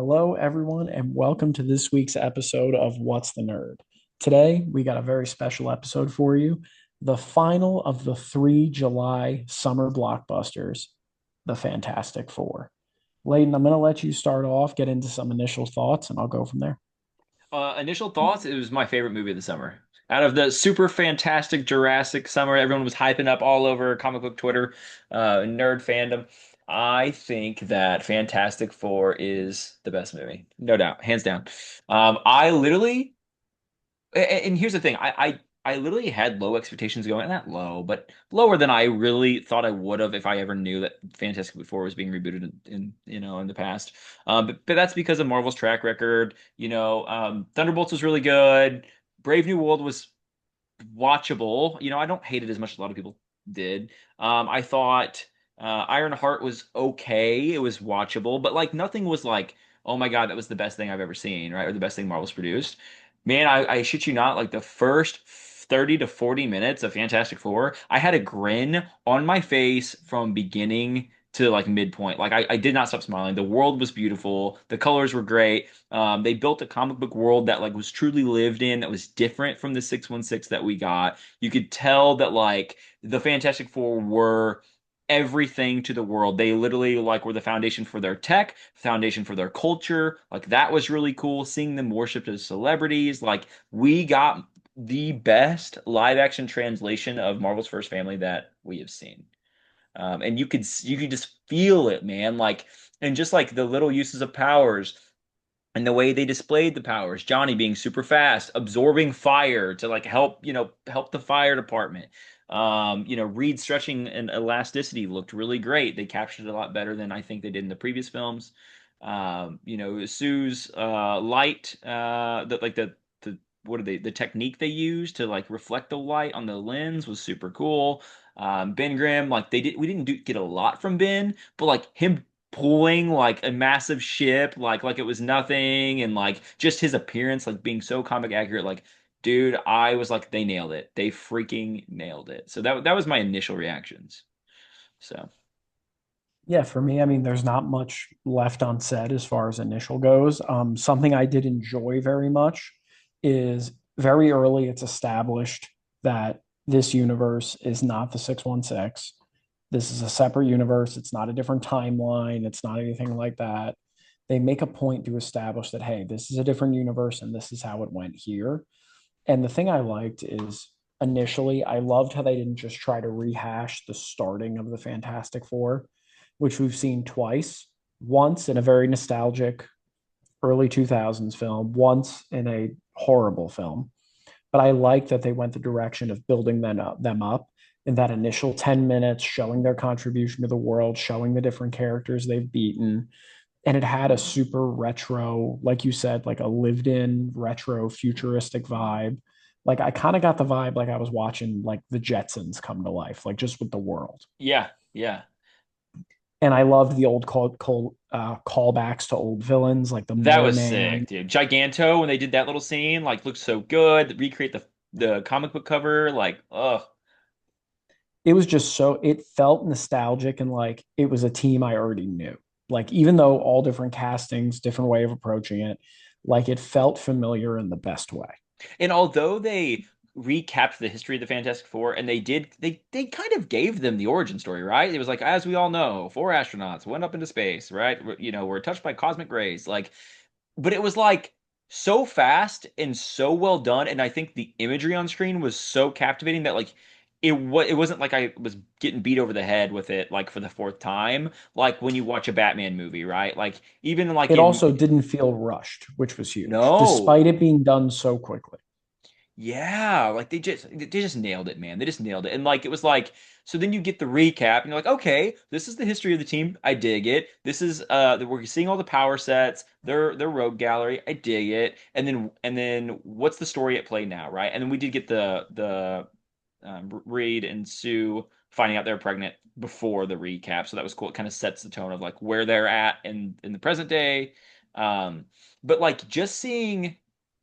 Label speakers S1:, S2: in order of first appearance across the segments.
S1: Hello, everyone, and welcome to this week's episode of What's the Nerd. Today, we got a very special episode for you, the final of the three July summer blockbusters, the Fantastic Four. Leighton, I'm going to let you start off, get into some initial thoughts, and I'll go from there.
S2: Initial thoughts, it was my favorite movie of the summer. Out of the super fantastic Jurassic summer, everyone was hyping up all over comic book Twitter, nerd fandom. I think that Fantastic Four is the best movie, no doubt, hands down. I literally and here's the thing, I literally had low expectations going, not low, but lower than I really thought I would have if I ever knew that Fantastic Four was being rebooted in the past. But that's because of Marvel's track record. Thunderbolts was really good. Brave New World was watchable. I don't hate it as much as a lot of people did. I thought Ironheart was okay. It was watchable, but like nothing was like, oh my God, that was the best thing I've ever seen, right? Or the best thing Marvel's produced. Man, I shit you not, like the first 30 to 40 minutes of Fantastic Four, I had a grin on my face from beginning to like midpoint. Like I did not stop smiling. The world was beautiful. The colors were great. They built a comic book world that like was truly lived in, that was different from the 616 that we got. You could tell that like the Fantastic Four were everything to the world. They literally like were the foundation for their tech, foundation for their culture. Like that was really cool. Seeing them worshipped as celebrities. Like we got the best live action translation of Marvel's First Family that we have seen. And you could just feel it, man. Like and just like the little uses of powers and the way they displayed the powers, Johnny being super fast, absorbing fire to like help the fire department. Reed stretching and elasticity looked really great. They captured it a lot better than I think they did in the previous films. Sue's light, the what are they? The technique they used to like reflect the light on the lens was super cool. Ben Grimm, like we didn't get a lot from Ben, but like him pulling like a massive ship like it was nothing, and like just his appearance like being so comic accurate, like dude, I was like, they nailed it. They freaking nailed it. So that was my initial reactions. So
S1: Yeah, for me, I mean, there's not much left unsaid as far as initial goes. Something I did enjoy very much is very early it's established that this universe is not the 616. This is a separate universe. It's not a different timeline. It's not anything like that. They make a point to establish that, hey, this is a different universe and this is how it went here. And the thing I liked is initially, I loved how they didn't just try to rehash the starting of the Fantastic Four, which we've seen twice, once in a very nostalgic early 2000s film, once in a horrible film. But I like that they went the direction of building them up in that initial 10 minutes, showing their contribution to the world, showing the different characters they've beaten. And it had a super retro, like you said, like a lived in retro futuristic vibe. Like I kind of got the vibe like I was watching like the Jetsons come to life, like just with the world.
S2: yeah, yeah.
S1: And I loved the old callbacks to old villains like the
S2: That
S1: Mole
S2: was
S1: Man.
S2: sick, dude. Giganto, when they did that little scene, like looked so good. Recreate the comic book cover, like, ugh.
S1: It was just so, it felt nostalgic and like it was a team I already knew. Like even though all different castings, different way of approaching it, like it felt familiar in the best way.
S2: And although they recapped the history of the Fantastic Four, and they kind of gave them the origin story, right? It was like, as we all know, four astronauts went up into space, right? Were touched by cosmic rays, like, but it was like so fast and so well done, and I think the imagery on screen was so captivating that like it wasn't like I was getting beat over the head with it like for the fourth time, like when you watch a Batman movie, right? Like even like
S1: It
S2: in
S1: also didn't feel rushed, which was huge,
S2: no.
S1: despite it being done so quickly.
S2: Yeah, like they just nailed it, man. They just nailed it. And like it was like so then you get the recap and you're like, okay, this is the history of the team. I dig it. This is we're seeing all the power sets, their rogue gallery. I dig it. And then what's the story at play now, right? And then we did get the Reed and Sue finding out they're pregnant before the recap. So that was cool. It kind of sets the tone of like where they're at in the present day. Um, but like just seeing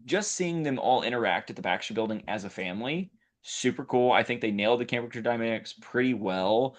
S2: them all interact at the Baxter Building as a family, super cool. I think they nailed the character dynamics pretty well.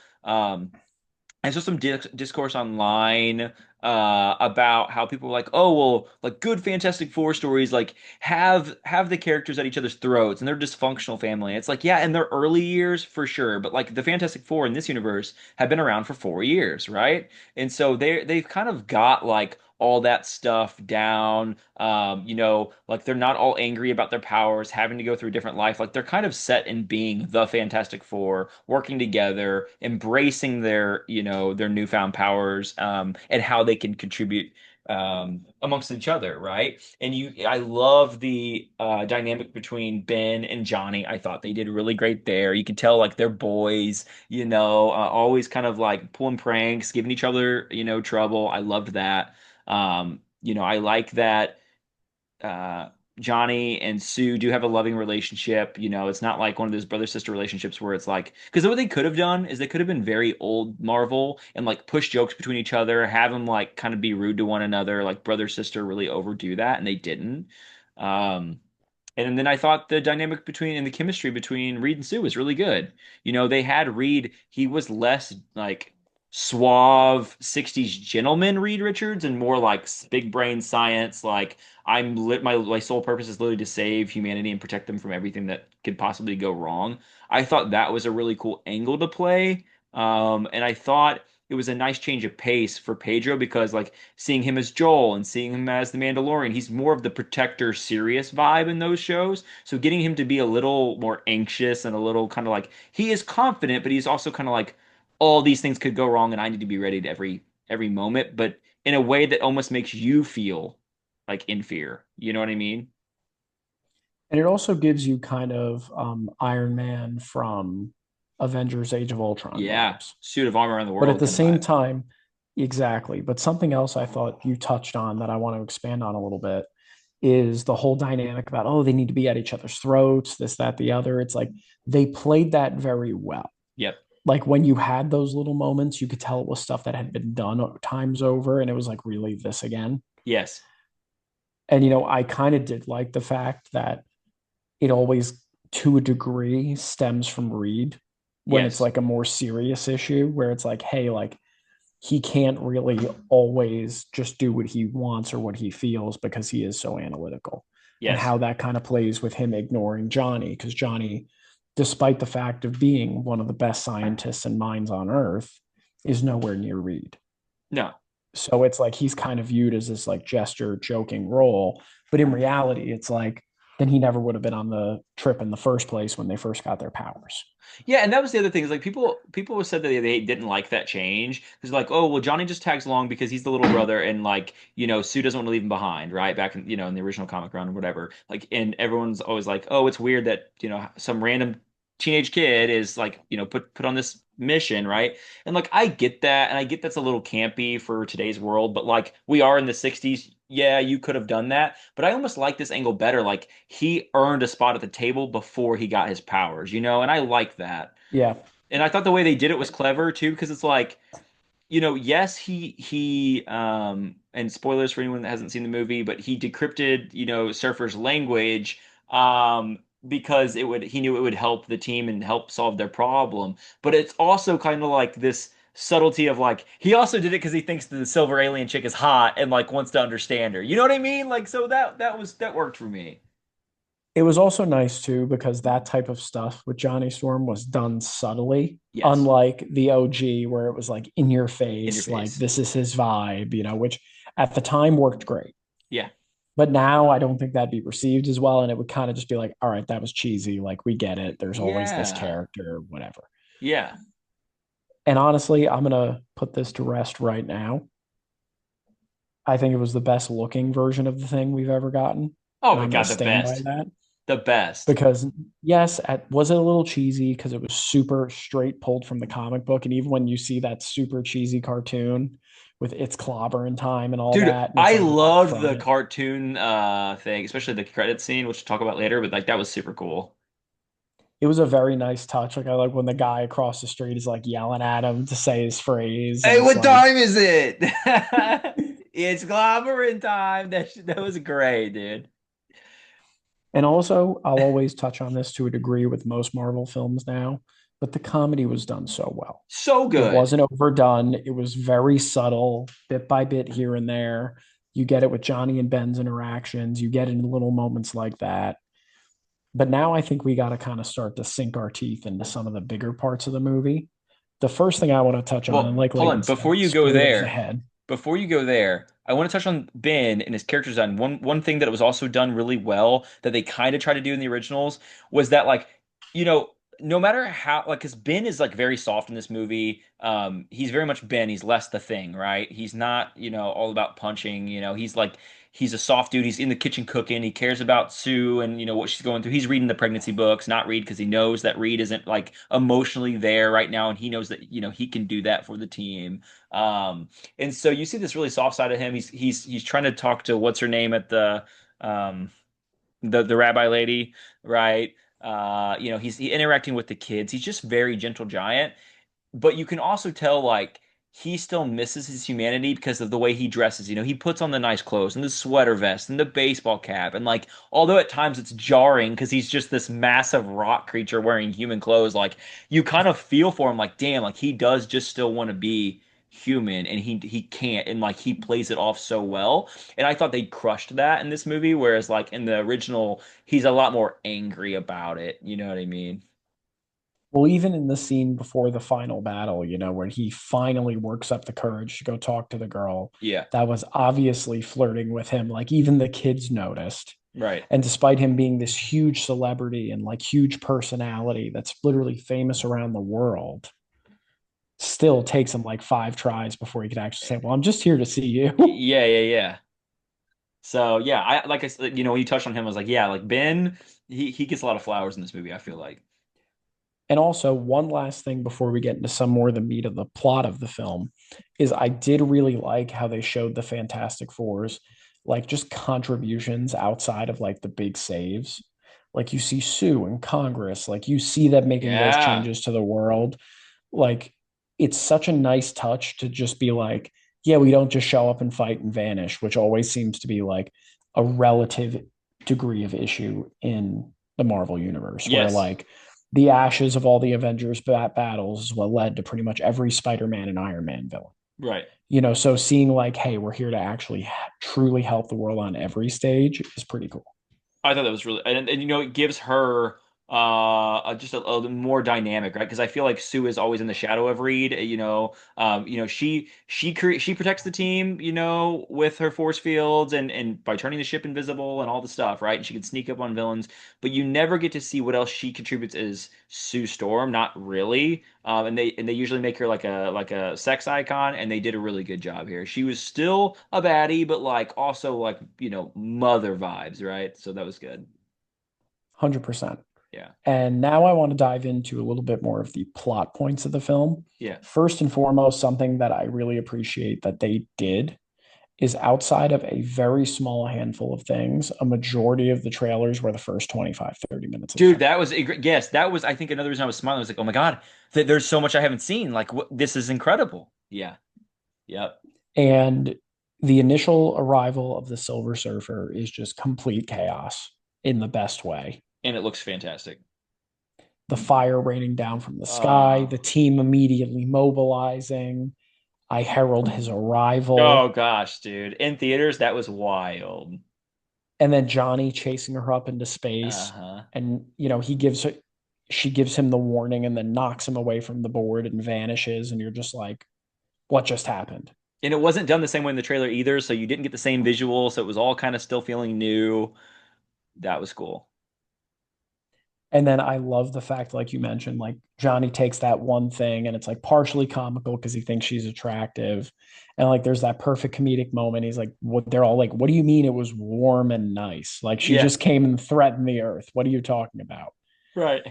S2: I saw some discourse online about how people were like, oh well, like good Fantastic Four stories like have the characters at each other's throats and they're a dysfunctional family. It's like, yeah, in their early years for sure, but like the Fantastic Four in this universe have been around for 4 years, right? And so they've kind of got like all that stuff down. Like they're not all angry about their powers, having to go through a different life. Like they're kind of set in being the Fantastic Four, working together, embracing their newfound powers, and how they can contribute amongst each other, right? I love the dynamic between Ben and Johnny. I thought they did really great there. You can tell like they're boys, always kind of like pulling pranks, giving each other, trouble. I loved that. I like that uh, Johnny and Sue do have a loving relationship. It's not like one of those brother sister relationships where it's like, because what they could have done is they could have been very old Marvel and like push jokes between each other, have them like kind of be rude to one another, like brother sister really overdo that, and they didn't. Um, and then I thought the dynamic between and the chemistry between Reed and Sue was really good. They had Reed, he was less like suave 60s gentleman Reed Richards and more like big brain science, like I'm lit my sole purpose is literally to save humanity and protect them from everything that could possibly go wrong. I thought that was a really cool angle to play. And I thought it was a nice change of pace for Pedro because like seeing him as Joel and seeing him as the Mandalorian. He's more of the protector, serious vibe in those shows. So getting him to be a little more anxious and a little kind of like he is confident, but he's also kind of like all these things could go wrong, and I need to be ready to every moment, but in a way that almost makes you feel like in fear. You know what I mean?
S1: And it also gives you kind of Iron Man from Avengers Age of Ultron
S2: Yeah,
S1: vibes.
S2: suit of armor around the
S1: But at
S2: world
S1: the
S2: kind of
S1: same
S2: vibe.
S1: time, exactly. But something else I thought you touched on that I want to expand on a little bit is the whole dynamic about, oh, they need to be at each other's throats, this, that, the other. It's like they played that very well.
S2: Yep.
S1: Like when you had those little moments, you could tell it was stuff that had been done times over, and it was like, really, this again.
S2: Yes.
S1: And, I kind of did like the fact that it always, to a degree, stems from Reed when it's
S2: Yes.
S1: like a more serious issue where it's like, hey, like he can't really always just do what he wants or what he feels because he is so analytical. And
S2: Yes.
S1: how that kind of plays with him ignoring Johnny, because Johnny, despite the fact of being one of the best scientists and minds on earth, is nowhere near Reed.
S2: No.
S1: So it's like he's kind of viewed as this like gesture joking role, but in reality it's like then he never would have been on the trip in the first place when they first got their powers.
S2: Yeah, and that was the other thing is like people said that they didn't like that change because like oh well Johnny just tags along because he's the little brother and like Sue doesn't want to leave him behind, right, back in in the original comic run or whatever, like, and everyone's always like oh it's weird that some random teenage kid is like put on this mission, right? And like I get that, and I get that's a little campy for today's world, but like we are in the 60s. Yeah, you could have done that, but I almost like this angle better. Like he earned a spot at the table before he got his powers, and I like that.
S1: Yeah.
S2: And I thought the way they did it was clever too, because it's like, yes, and spoilers for anyone that hasn't seen the movie, but he decrypted, Surfer's language, because he knew it would help the team and help solve their problem. But it's also kind of like this subtlety of like he also did it because he thinks the silver alien chick is hot and like wants to understand her. You know what I mean? Like so that worked for me.
S1: It was also nice too because that type of stuff with Johnny Storm was done subtly,
S2: Yes.
S1: unlike the OG where it was like in your
S2: In your
S1: face, like
S2: face.
S1: this is his vibe, which at the time worked great.
S2: Yeah.
S1: But now I don't think that'd be received as well. And it would kind of just be like, all right, that was cheesy. Like we get it. There's always this
S2: Yeah.
S1: character, whatever.
S2: Yeah.
S1: And honestly, I'm gonna put this to rest right now. I think it was the best looking version of the thing we've ever gotten.
S2: Oh
S1: And
S2: my
S1: I'm gonna
S2: God, the
S1: stand by
S2: best.
S1: that.
S2: The best.
S1: Because yes, was it a little cheesy because it was super straight pulled from the comic book, and even when you see that super cheesy cartoon with its clobber in time and all
S2: Dude,
S1: that, and it's
S2: I
S1: like you want to
S2: loved
S1: cry.
S2: the cartoon thing, especially the credit scene, which we'll talk about later, but like that was super cool.
S1: It was a very nice touch. Like I like when the guy across the street is like yelling at him to say his phrase, and
S2: Hey,
S1: it's
S2: what
S1: like,
S2: time is it? It's clobbering time. That was great, dude.
S1: and also I'll always touch on this to a degree with most Marvel films now. but the comedy was done so well.
S2: So
S1: It
S2: good.
S1: wasn't overdone. It was very subtle, bit by bit here and there. You get it with Johnny and Ben's interactions. You get it in little moments like that. But now I think we got to kind of start to sink our teeth into some of the bigger parts of the movie. The first thing I want to touch on, and
S2: Well,
S1: like
S2: hold on.
S1: Leighton said,
S2: Before you go there, I want to touch on Ben and his character design. One thing that was also done really well that they kind of tried to do in the originals was that like, you know, no matter how like because Ben is like very soft in this movie. He's very much Ben. He's less the thing, right? He's not, all about punching. He's a soft dude. He's in the kitchen cooking. He cares about Sue and what she's going through. He's reading the pregnancy books, not Reed, because he knows that Reed isn't like emotionally there right now, and he knows that he can do that for the team. Um, and so you see this really soft side of him. He's trying to talk to what's her name at um the rabbi lady, right? He's interacting with the kids. He's just very gentle giant, but you can also tell like he still misses his humanity because of the way he dresses. He puts on the nice clothes and the sweater vest and the baseball cap. And like, although at times it's jarring because he's just this massive rock creature wearing human clothes, like you kind of feel for him, like, damn, like he does just still want to be human and he can't and like he plays it off so well. And I thought they crushed that in this movie, whereas like in the original, he's a lot more angry about it. You know what I mean?
S1: well, even in the scene before the final battle, where he finally works up the courage to go talk to the girl
S2: Yeah,
S1: that was obviously flirting with him, like even the kids noticed.
S2: right.
S1: And despite him being this huge celebrity and like huge personality that's literally famous around the world, still takes him like five tries before he could actually say, well, I'm just here to see you.
S2: Yeah, yeah, yeah. So yeah, I like I said, when you touched on him, I was like, yeah, like Ben, he gets a lot of flowers in this movie, I feel like.
S1: And also, one last thing before we get into some more of the meat of the plot of the film is I did really like how they showed the Fantastic Fours, like just contributions outside of like the big saves. Like you see Sue in Congress, like you see them making those
S2: Yeah,
S1: changes to the world. Like it's such a nice touch to just be like, yeah, we don't just show up and fight and vanish, which always seems to be like a relative degree of issue in the Marvel universe, where
S2: yes,
S1: like the ashes of all the Avengers battles is what led to pretty much every Spider-Man and Iron Man villain.
S2: right.
S1: So seeing like, hey, we're here to actually truly help the world on every stage is pretty cool.
S2: I thought that was really, and it gives her just a more dynamic, right? Because I feel like Sue is always in the shadow of Reed. She protects the team, with her force fields and by turning the ship invisible and all the stuff, right? And she can sneak up on villains, but you never get to see what else she contributes as Sue Storm. Not really. And they usually make her like a sex icon, and they did a really good job here. She was still a baddie, but like also like mother vibes, right? So that was good.
S1: 100%.
S2: Yeah,
S1: And now I want to dive into a little bit more of the plot points of the film.
S2: yeah,
S1: First and foremost, something that I really appreciate that they did is outside of a very small handful of things, a majority of the trailers were the first 25, 30 minutes of the
S2: dude,
S1: film.
S2: that was yes, that was I think another reason I was smiling. I was like, oh my God, there's so much I haven't seen. Like, this is incredible. Yeah, yep,
S1: And the initial arrival of the Silver Surfer is just complete chaos in the best way.
S2: and it looks fantastic.
S1: The fire raining down from the sky,
S2: Uh,
S1: the team immediately mobilizing. I herald his
S2: oh
S1: arrival.
S2: gosh, dude, in theaters that was wild.
S1: And then Johnny chasing her up into space.
S2: Uh-huh.
S1: And, she gives him the warning and then knocks him away from the board and vanishes. And you're just like, what just happened?
S2: And it wasn't done the same way in the trailer either, so you didn't get the same visual, so it was all kind of still feeling new. That was cool.
S1: And then I love the fact, like you mentioned, like Johnny takes that one thing and it's like partially comical because he thinks she's attractive. And like there's that perfect comedic moment. He's like, what they're all like, what do you mean it was warm and nice? Like she
S2: Yeah,
S1: just came and threatened the earth. What are you talking about?
S2: right.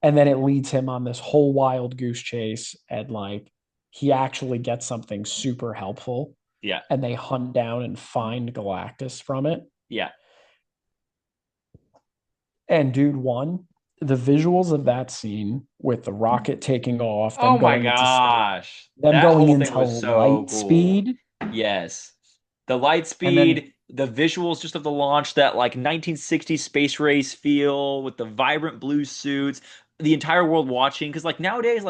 S1: And then it leads him on this whole wild goose chase. And like he actually gets something super helpful
S2: Yeah,
S1: and they hunt down and find Galactus from it.
S2: yeah.
S1: And dude, the visuals of that scene with the rocket taking off,
S2: Oh my gosh.
S1: them
S2: That
S1: going
S2: whole thing
S1: into
S2: was so
S1: light
S2: cool.
S1: speed,
S2: Yes. The light
S1: and then
S2: speed, the visuals just of the launch, that like 1960s space race feel with the vibrant blue suits. the entire world watching because like nowadays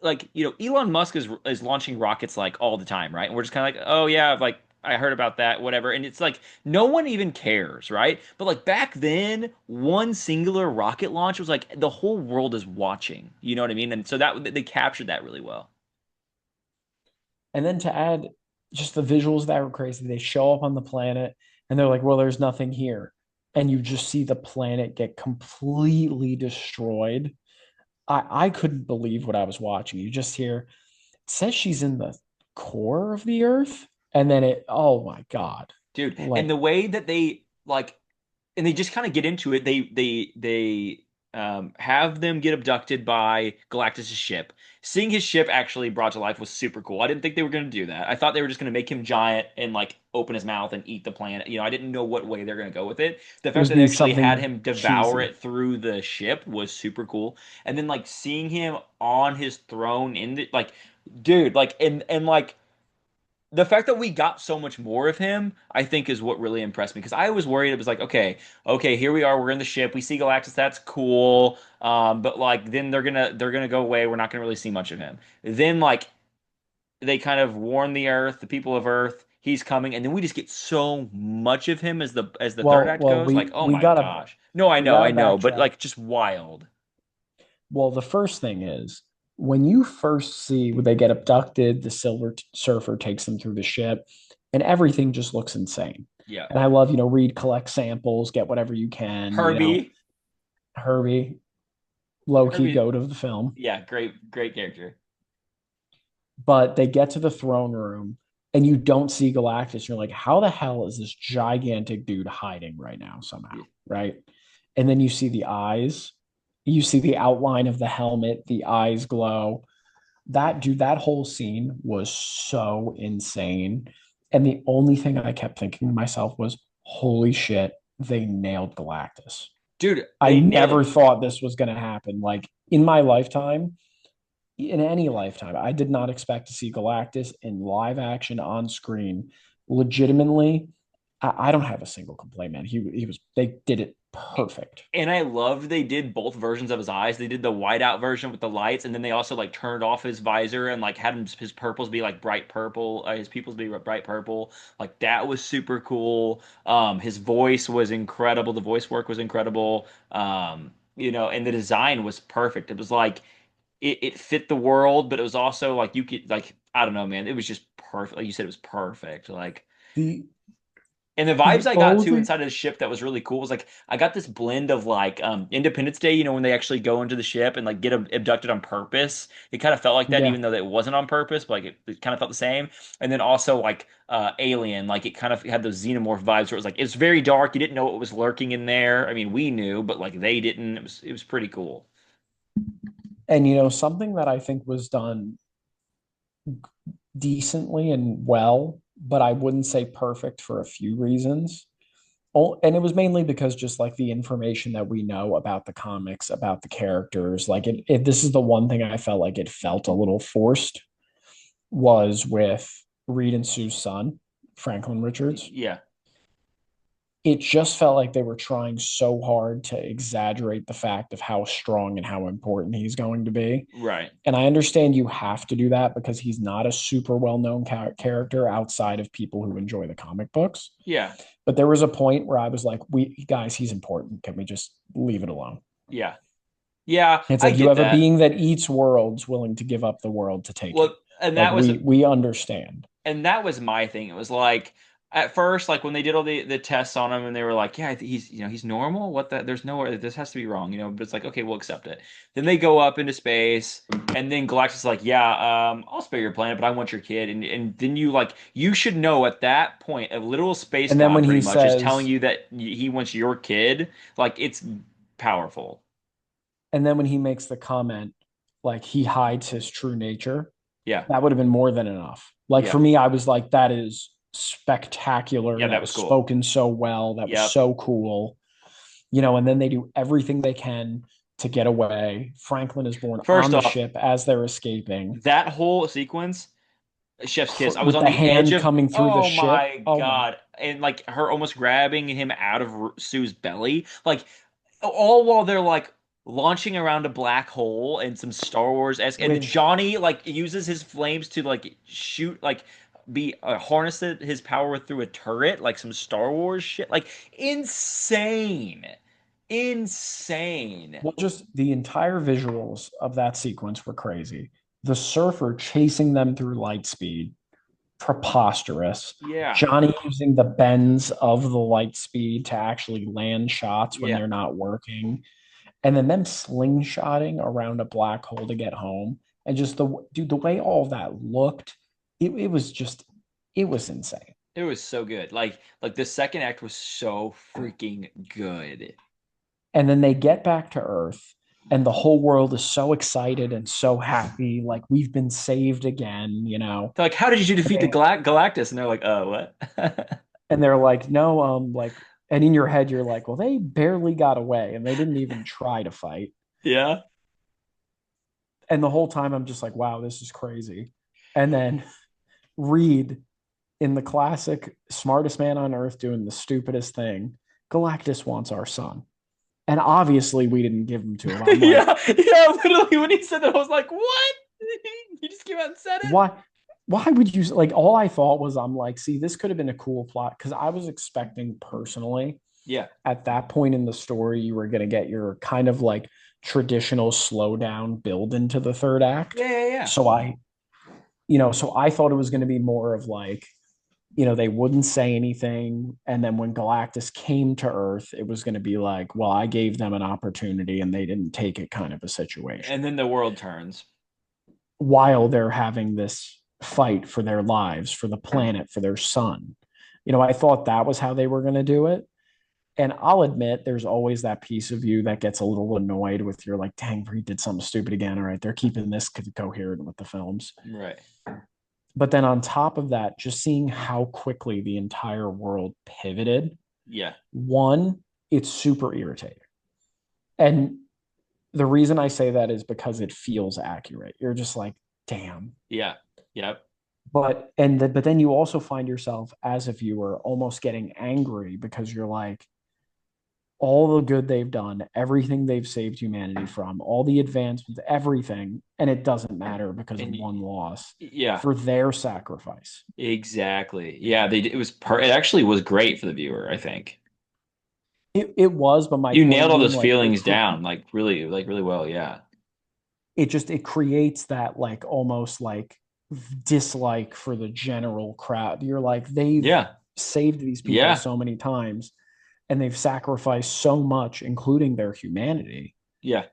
S2: Elon Musk is launching rockets like all the time, right? And we're just kind of like, oh yeah, like I heard about that, whatever. And it's like no one even cares, right? But like back then, one singular rocket launch was like the whole world is watching. You know what I mean? And so that they captured that really well.
S1: And then to add just the visuals that were crazy, they show up on the planet and they're like, well, there's nothing here. And you just see the planet get completely destroyed. I couldn't believe what I was watching. You just hear, it says she's in the core of the earth. And then oh my God.
S2: Dude, and
S1: Like,
S2: the way that they like and they just kind of get into it. They have them get abducted by Galactus' ship. Seeing his ship actually brought to life was super cool. I didn't think they were going to do that. I thought they were just going to make him giant and like open his mouth and eat the planet. I didn't know what way they're going to go with it. The
S1: it
S2: fact
S1: was
S2: that they
S1: being
S2: actually had
S1: something
S2: him devour
S1: cheesy.
S2: it through the ship was super cool. And then like seeing him on his throne in the like, dude, like and like the fact that we got so much more of him, I think, is what really impressed me. Because I was worried it was like, okay, here we are, we're in the ship, we see Galactus, that's cool. But like then they're gonna go away. We're not gonna really see much of him. Then like they kind of warn the Earth, the people of Earth, he's coming, and then we just get so much of him as the third
S1: Well,
S2: act
S1: well,
S2: goes. Like,
S1: we
S2: oh
S1: we
S2: my
S1: gotta
S2: gosh. No,
S1: we gotta
S2: I know, but
S1: backtrack.
S2: like just wild.
S1: Well, the first thing is when you first see when they get abducted, the Surfer takes them through the ship, and everything just looks insane.
S2: Yeah.
S1: And I love, read, collect samples, get whatever you can,
S2: Herbie.
S1: Herbie, low key
S2: Herbie.
S1: goat of the film.
S2: Yeah, great character.
S1: But they get to the throne room and you don't see Galactus. You're like, how the hell is this gigantic dude hiding right now somehow?
S2: Yeah.
S1: Right. And then you see the eyes, you see the outline of the helmet, the eyes glow. That whole scene was so insane. And the only thing I kept thinking to myself was, holy shit, they nailed Galactus.
S2: Dude,
S1: I
S2: they nailed
S1: never
S2: him.
S1: thought this was going to happen. Like in my lifetime, in any lifetime, I did not expect to see Galactus in live action on screen. Legitimately, I don't have a single complaint, man. They did it perfect.
S2: And I loved they did both versions of his eyes. They did the whiteout version with the lights, and then they also like turned off his visor and like had his purples be like bright purple, his pupils be bright purple. Like that was super cool. His voice was incredible. The voice work was incredible. And the design was perfect. It was like it fit the world, but it was also like you could like I don't know, man. It was just perfect. Like you said, it was perfect. Like
S1: The
S2: and the vibes
S1: the
S2: I got too
S1: only
S2: inside of the ship that was really cool was like I got this blend of like Independence Day, when they actually go into the ship and like get abducted on purpose. It kind of felt like that,
S1: yeah,
S2: even though it wasn't on purpose, but like it kind of felt the same. And then also like Alien, like it kind of had those xenomorph vibes where it was like it's very dark. You didn't know what was lurking in there. I mean, we knew, but like they didn't. It was pretty cool.
S1: and something that I think was done decently and well, but I wouldn't say perfect for a few reasons. Oh, and it was mainly because just like the information that we know about the comics, about the characters, like this is the one thing I felt like it felt a little forced was with Reed and Sue's son, Franklin Richards.
S2: Yeah,
S1: It just felt like they were trying so hard to exaggerate the fact of how strong and how important he's going to be.
S2: right.
S1: And I understand you have to do that because he's not a super well known character outside of people who enjoy the comic books.
S2: Yeah,
S1: But there was a point where I was like, we guys, he's important. Can we just leave it alone?
S2: yeah, yeah.
S1: It's
S2: I
S1: like you
S2: get
S1: have a
S2: that.
S1: being that eats worlds willing to give up the world to take it.
S2: Well, and
S1: Like
S2: that was
S1: we understand.
S2: and that was my thing. It was like at first, like when they did all the tests on him, and they were like, "Yeah, he's normal. What the? There's nowhere. This has to be wrong, But it's like, okay, we'll accept it." Then they go up into space, and then Galactus is like, "Yeah, I'll spare your planet, but I want your kid." And then you should know at that point, a literal space
S1: And then
S2: god
S1: when
S2: pretty
S1: he
S2: much is telling
S1: says,
S2: you that he wants your kid. Like it's powerful.
S1: and then when he makes the comment, like he hides his true nature,
S2: Yeah,
S1: that would have been more than enough. Like
S2: yeah,
S1: for me, I was like, that is spectacular.
S2: yeah. That
S1: That
S2: was
S1: was
S2: cool.
S1: spoken so well. That was
S2: Yep.
S1: so cool. And then they do everything they can to get away. Franklin is born on
S2: First
S1: the
S2: off,
S1: ship as they're escaping
S2: that whole sequence. Chef's kiss. I was
S1: with
S2: on
S1: the
S2: the edge
S1: hand
S2: of,
S1: coming through the
S2: oh
S1: ship.
S2: my
S1: Oh my.
S2: God. And like her almost grabbing him out of Sue's belly. Like all while they're like launching around a black hole and some Star Wars-esque, and then
S1: which
S2: Johnny like uses his flames to like shoot like be harness his power through a turret, like some Star Wars shit, like insane, insane.
S1: well, just the entire visuals of that sequence were crazy. The surfer chasing them through light speed, preposterous.
S2: Yeah,
S1: Johnny using the bends of the light speed to actually land shots when
S2: yeah.
S1: they're not working. And then them slingshotting around a black hole to get home. And just the dude, the way all of that looked, it was just, it was insane.
S2: It was so good. Like the second act was so freaking good.
S1: And then they get back to Earth, and the whole world is so excited and so happy. Like, we've been saved again, you know?
S2: They're like, "How did you defeat the
S1: And
S2: Galactus?" And they're like, what?"
S1: they're like, no, like, and in your head, you're like, well, they barely got away and they didn't even try to fight.
S2: Yeah.
S1: And the whole time, I'm just like, wow, this is crazy. And then Reed, in the classic smartest man on earth doing the stupidest thing, Galactus wants our son. And obviously, we didn't give him to him. I'm like,
S2: Yeah, yeah, literally when he said that, I was like, what? He just came out and said it?
S1: why? Why would you like? All I thought was, I'm like, see, this could have been a cool plot because I was expecting personally
S2: Yeah.
S1: at that point in the story, you were going to get your kind of like traditional slowdown build into the third act.
S2: Yeah, yeah, yeah.
S1: So so I thought it was going to be more of like, they wouldn't say anything. And then when Galactus came to Earth, it was going to be like, well, I gave them an opportunity and they didn't take it kind of a situation
S2: And then the world turns.
S1: while they're having this fight for their lives, for the planet, for their son. I thought that was how they were going to do it. And I'll admit, there's always that piece of you that gets a little annoyed with you're like, dang, he did something stupid again. All right, they're keeping this coherent with the films.
S2: Right.
S1: But then on top of that, just seeing how quickly the entire world pivoted,
S2: Yeah.
S1: one, it's super irritating. And the reason I say that is because it feels accurate. You're just like, damn.
S2: Yeah. Yep.
S1: But then you also find yourself as a viewer almost getting angry because you're like, all the good they've done, everything they've saved humanity from, all the advancements, everything, and it doesn't matter because of
S2: And
S1: one loss
S2: yeah,
S1: for their sacrifice.
S2: exactly. Yeah, it actually was great for the viewer, I think.
S1: It was, but my
S2: You
S1: point
S2: nailed all
S1: being,
S2: those
S1: like,
S2: feelings down like really well, yeah.
S1: it creates that like almost like dislike for the general crowd. You're like, they've
S2: Yeah.
S1: saved these people
S2: Yeah.
S1: so many times and they've sacrificed so much, including their humanity.
S2: Yeah.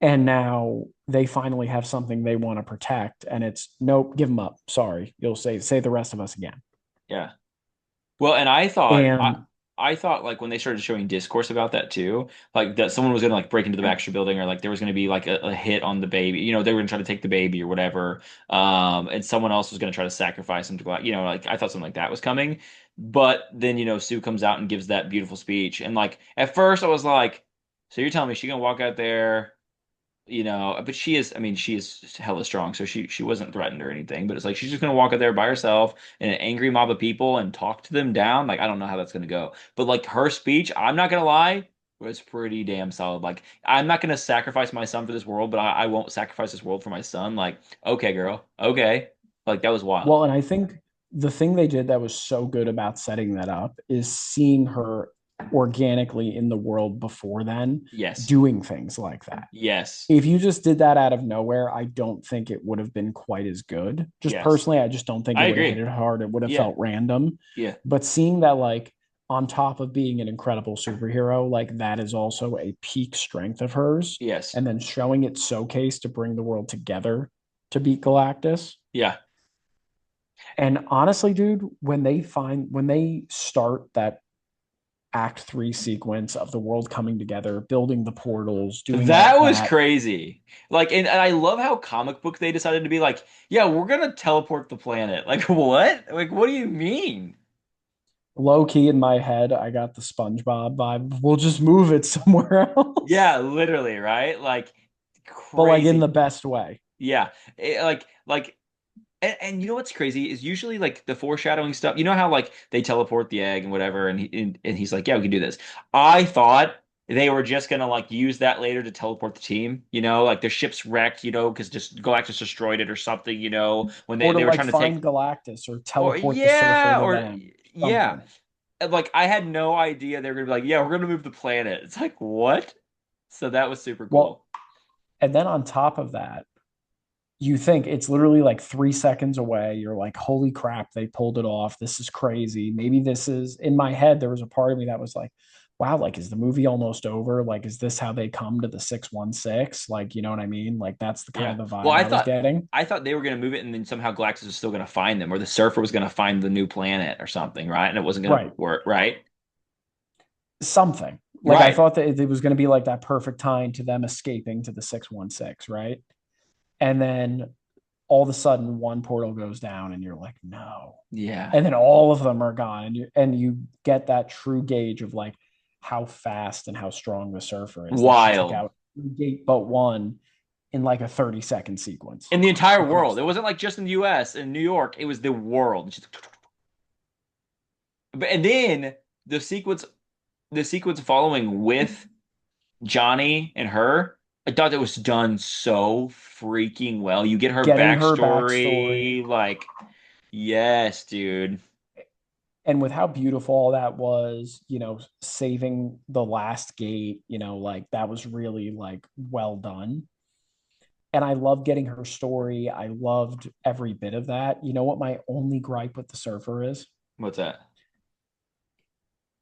S1: And now they finally have something they want to protect. And it's nope, give them up. Sorry. You'll say the rest of us again.
S2: Yeah. Well, and
S1: And
S2: I thought like when they started showing discourse about that too, like that someone was gonna like break into the Baxter building or like there was gonna be like a hit on the baby. They were gonna try to take the baby or whatever. And someone else was gonna try to sacrifice him to go out. Like I thought something like that was coming. But then, Sue comes out and gives that beautiful speech. And like at first I was like, so you're telling me she gonna walk out there? But I mean, she is hella strong, so she wasn't threatened or anything. But it's like she's just gonna walk out there by herself in an angry mob of people and talk to them down. Like I don't know how that's gonna go. But like her speech, I'm not gonna lie, was pretty damn solid. Like I'm not gonna sacrifice my son for this world, but I won't sacrifice this world for my son. Like okay, girl, okay, like that was wild.
S1: well, and I think the thing they did that was so good about setting that up is seeing her organically in the world before then
S2: Yes,
S1: doing things like that.
S2: yes,
S1: If you just did that out of nowhere, I don't think it would have been quite as good. Just
S2: yes,
S1: personally, I just don't think it
S2: I
S1: would have hit
S2: agree.
S1: it hard. It would have
S2: Yeah,
S1: felt random.
S2: yeah,
S1: But seeing that, like, on top of being an incredible superhero, like, that is also a peak strength of hers.
S2: yes,
S1: And then showing it showcased to bring the world together to beat Galactus.
S2: yeah.
S1: And honestly, dude, when they start that act three sequence of the world coming together, building the portals, doing all
S2: That was
S1: that,
S2: crazy. Like, and I love how comic book they decided to be like, yeah, we're gonna teleport the planet. Like, what? Like, what do you mean?
S1: low key in my head, I got the SpongeBob vibe. We'll just move it somewhere else,
S2: Yeah, literally, right? Like,
S1: but like in the
S2: crazy.
S1: best way.
S2: Yeah. And you know what's crazy is usually like the foreshadowing stuff. You know how like they teleport the egg and whatever, and he's like, yeah, we can do this. I thought they were just gonna like use that later to teleport the team, like their ship's wrecked, because just Galactus destroyed it or something, when they,
S1: Or to
S2: they were
S1: like
S2: trying to take
S1: find Galactus or
S2: or
S1: teleport the surfer
S2: yeah,
S1: to
S2: or
S1: them,
S2: yeah.
S1: something.
S2: And, like I had no idea they were gonna be like, yeah, we're gonna move the planet. It's like, what? So that was super
S1: Well,
S2: cool.
S1: and then on top of that, you think it's literally like 3 seconds away. You're like, holy crap, they pulled it off. This is crazy. Maybe this is in my head. There was a part of me that was like, wow, like, is the movie almost over? Like, is this how they come to the 616? Like, you know what I mean? Like, that's the kind
S2: Yeah.
S1: of the
S2: Well,
S1: vibe
S2: I
S1: I was
S2: thought
S1: getting.
S2: I thought they were gonna move it and then somehow Galactus was still gonna find them, or the Surfer was gonna find the new planet or something, right? And it wasn't gonna
S1: Right.
S2: work, right?
S1: Something. Like, I
S2: Right.
S1: thought that it was going to be like that perfect time to them escaping to the 616, right? And then all of a sudden, one portal goes down, and you're like, no.
S2: Yeah.
S1: And then all of them are gone, and you get that true gauge of like how fast and how strong the surfer is that she took
S2: Wild.
S1: out gate but one in like a 30-second sequence
S2: In the entire
S1: across
S2: world. It
S1: them.
S2: wasn't like just in the US, in New York, it was the world. But and then the sequence the sequence following with Johnny and her, I thought it was done so freaking well. You get her
S1: Getting her backstory,
S2: backstory, like, yes, dude.
S1: and with how beautiful all that was, saving the last gate, like that was really like well done. And I love getting her story. I loved every bit of that. You know what my only gripe with the surfer is?
S2: What's that?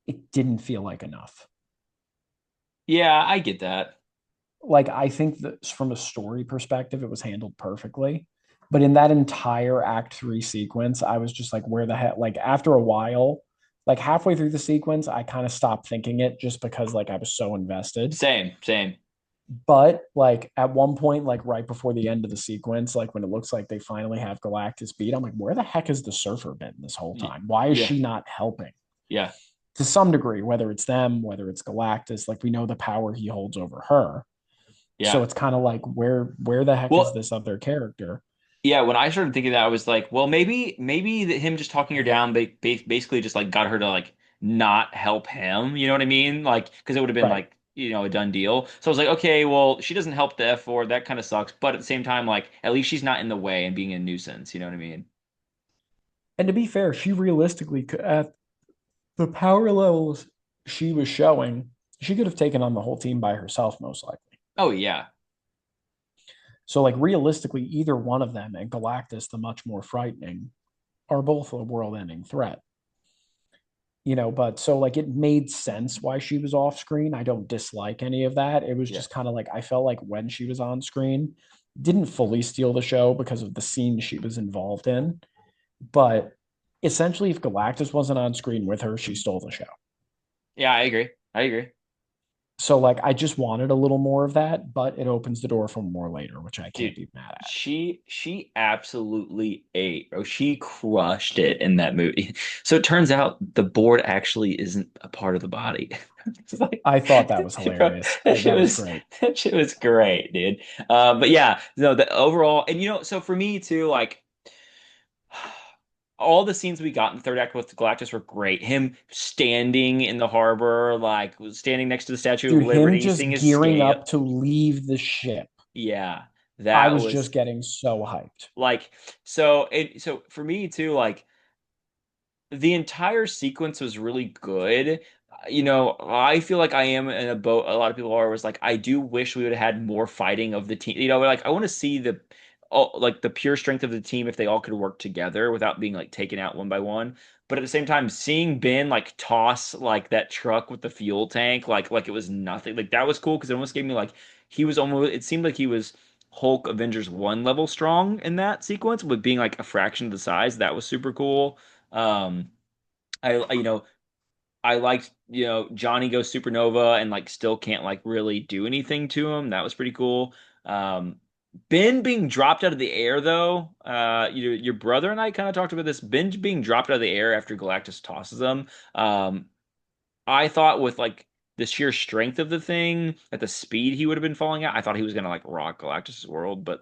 S1: It didn't feel like enough.
S2: Yeah, I get that.
S1: Like, I think that from a story perspective, it was handled perfectly. But in that entire Act 3 sequence, I was just like, where the heck? Like, after a while, like halfway through the sequence, I kind of stopped thinking it just because like I was so invested.
S2: Same, same.
S1: But like at one point, like right before the end of the sequence, like when it looks like they finally have Galactus beat, I'm like, where the heck has the surfer been this whole time? Why is
S2: Yeah,
S1: she not helping?
S2: yeah,
S1: To some degree, whether it's them, whether it's Galactus, like we know the power he holds over her. So
S2: yeah.
S1: it's kind of like where the heck is
S2: Well,
S1: this other character?
S2: yeah, when I started thinking that, I was like, well, maybe him just talking her down, basically just like got her to like not help him. You know what I mean? Like, because it would have been
S1: Right.
S2: like, a done deal. So I was like, okay, well, she doesn't help the F4. That kind of sucks. But at the same time, like, at least she's not in the way and being a nuisance. You know what I mean?
S1: And to be fair, she realistically at the power levels she was showing, she could have taken on the whole team by herself, most likely.
S2: Oh yeah,
S1: So like realistically, either one of them and Galactus, the much more frightening, are both a world-ending threat. But so like it made sense why she was off screen. I don't dislike any of that. It was
S2: yeah,
S1: just kind of like I felt like when she was on screen, didn't fully steal the show because of the scene she was involved in. But essentially, if Galactus wasn't on screen with her, she stole the show.
S2: yeah. I agree. I agree.
S1: So like I just wanted a little more of that, but it opens the door for more later, which I can't
S2: Dude,
S1: be mad at.
S2: she absolutely ate, bro. She crushed it in that movie. So it turns out the board actually isn't a part of the body. It's like,
S1: I thought that was
S2: bro,
S1: hilarious.
S2: that shit
S1: That was
S2: was
S1: great.
S2: that shit was great, dude. But yeah, no, the overall, and so for me too, like all the scenes we got in the third act with Galactus were great. Him standing in the harbor, like standing next to the Statue of
S1: Dude, him
S2: Liberty, seeing
S1: just
S2: his
S1: gearing
S2: scale.
S1: up to leave the ship.
S2: Yeah,
S1: I
S2: that
S1: was
S2: was
S1: just getting so hyped.
S2: like so for me too, like the entire sequence was really good. I feel like I am in a boat. A lot of people are was like, I do wish we would have had more fighting of the team. Like I want to see like the pure strength of the team if they all could work together without being like taken out one by one. But at the same time, seeing Ben like toss like that truck with the fuel tank, like it was nothing. Like that was cool because it almost gave me like he was almost. It seemed like he was Hulk Avengers 1 level strong in that sequence with being like a fraction of the size. That was super cool. Um, I liked, Johnny goes supernova and like still can't like really do anything to him. That was pretty cool. Um, Ben being dropped out of the air though, your brother and I kind of talked about this. Ben being dropped out of the air after Galactus tosses him. Um, I thought with like the sheer strength of the thing, at the speed he would have been falling at, I thought he was gonna like rock Galactus's world, but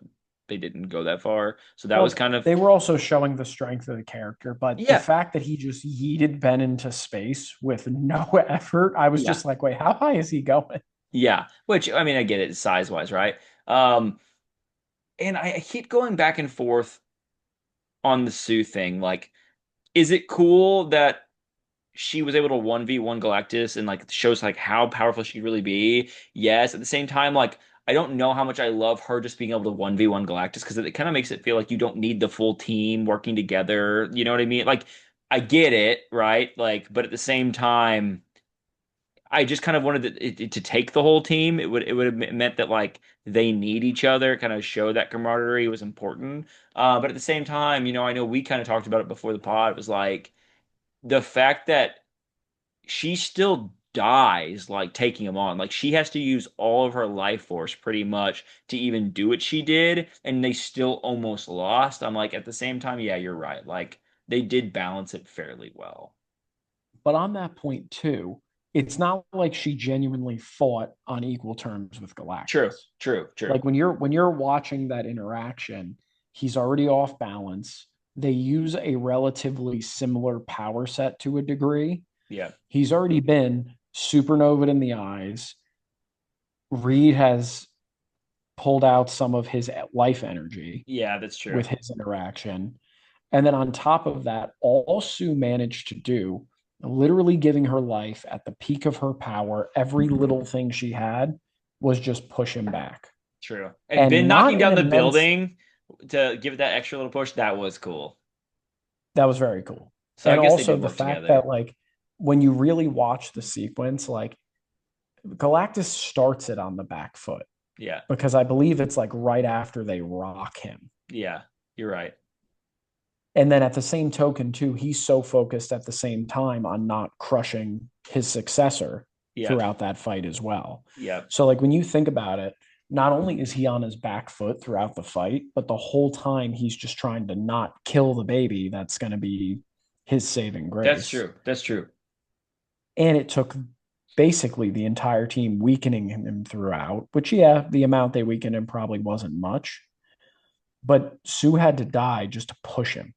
S2: they didn't go that far. So that was
S1: Well,
S2: kind of
S1: they were also showing the strength of the character, but the
S2: yeah,
S1: fact that he just yeeted Ben into space with no effort, I was
S2: yeah,
S1: just like, wait, how high is he going?
S2: yeah. Which I mean, I get it size wise, right? Um, and I keep going back and forth on the Sue thing. Like, is it cool that she was able to 1v1 Galactus and like shows like how powerful she could really be? Yes. At the same time, like I don't know how much I love her just being able to 1v1 Galactus because it kind of makes it feel like you don't need the full team working together. You know what I mean? Like I get it, right? Like, but at the same time, I just kind of wanted it to take the whole team. It would have meant that like they need each other, kind of show that camaraderie was important. But at the same time, I know we kind of talked about it before the pod. It was like the fact that she still dies like taking him on. Like she has to use all of her life force pretty much to even do what she did, and they still almost lost. I'm like, at the same time, yeah, you're right. Like they did balance it fairly well.
S1: But on that point too, it's not like she genuinely fought on equal terms with
S2: True,
S1: Galactus.
S2: true, true.
S1: Like when you're watching that interaction, he's already off balance. They use a relatively similar power set to a degree.
S2: Yeah,
S1: He's already been supernovaed in the eyes. Reed has pulled out some of his life energy
S2: yeah, that's true.
S1: with his interaction. And then on top of that, all Sue managed to do, literally giving her life at the peak of her power, every little thing she had was just push him back.
S2: True. And Ben
S1: And
S2: knocking
S1: not in
S2: down
S1: a
S2: the
S1: men's,
S2: building to give it that extra little push, that was cool.
S1: that was very cool.
S2: So I
S1: And
S2: guess they
S1: also
S2: did
S1: the
S2: work
S1: fact
S2: together.
S1: that, like, when you really watch the sequence, like, Galactus starts it on the back foot
S2: Yeah.
S1: because I believe it's like right after they rock him.
S2: Yeah. You're right.
S1: And then at the same token, too, he's so focused at the same time on not crushing his successor
S2: Yep.
S1: throughout that fight as well.
S2: Yep.
S1: So, like, when you think about it, not only is he on his back foot throughout the fight, but the whole time he's just trying to not kill the baby that's going to be his saving
S2: That's
S1: grace.
S2: true. That's true.
S1: And it took basically the entire team weakening him throughout, which, yeah, the amount they weakened him probably wasn't much, but Sue had to die just to push him.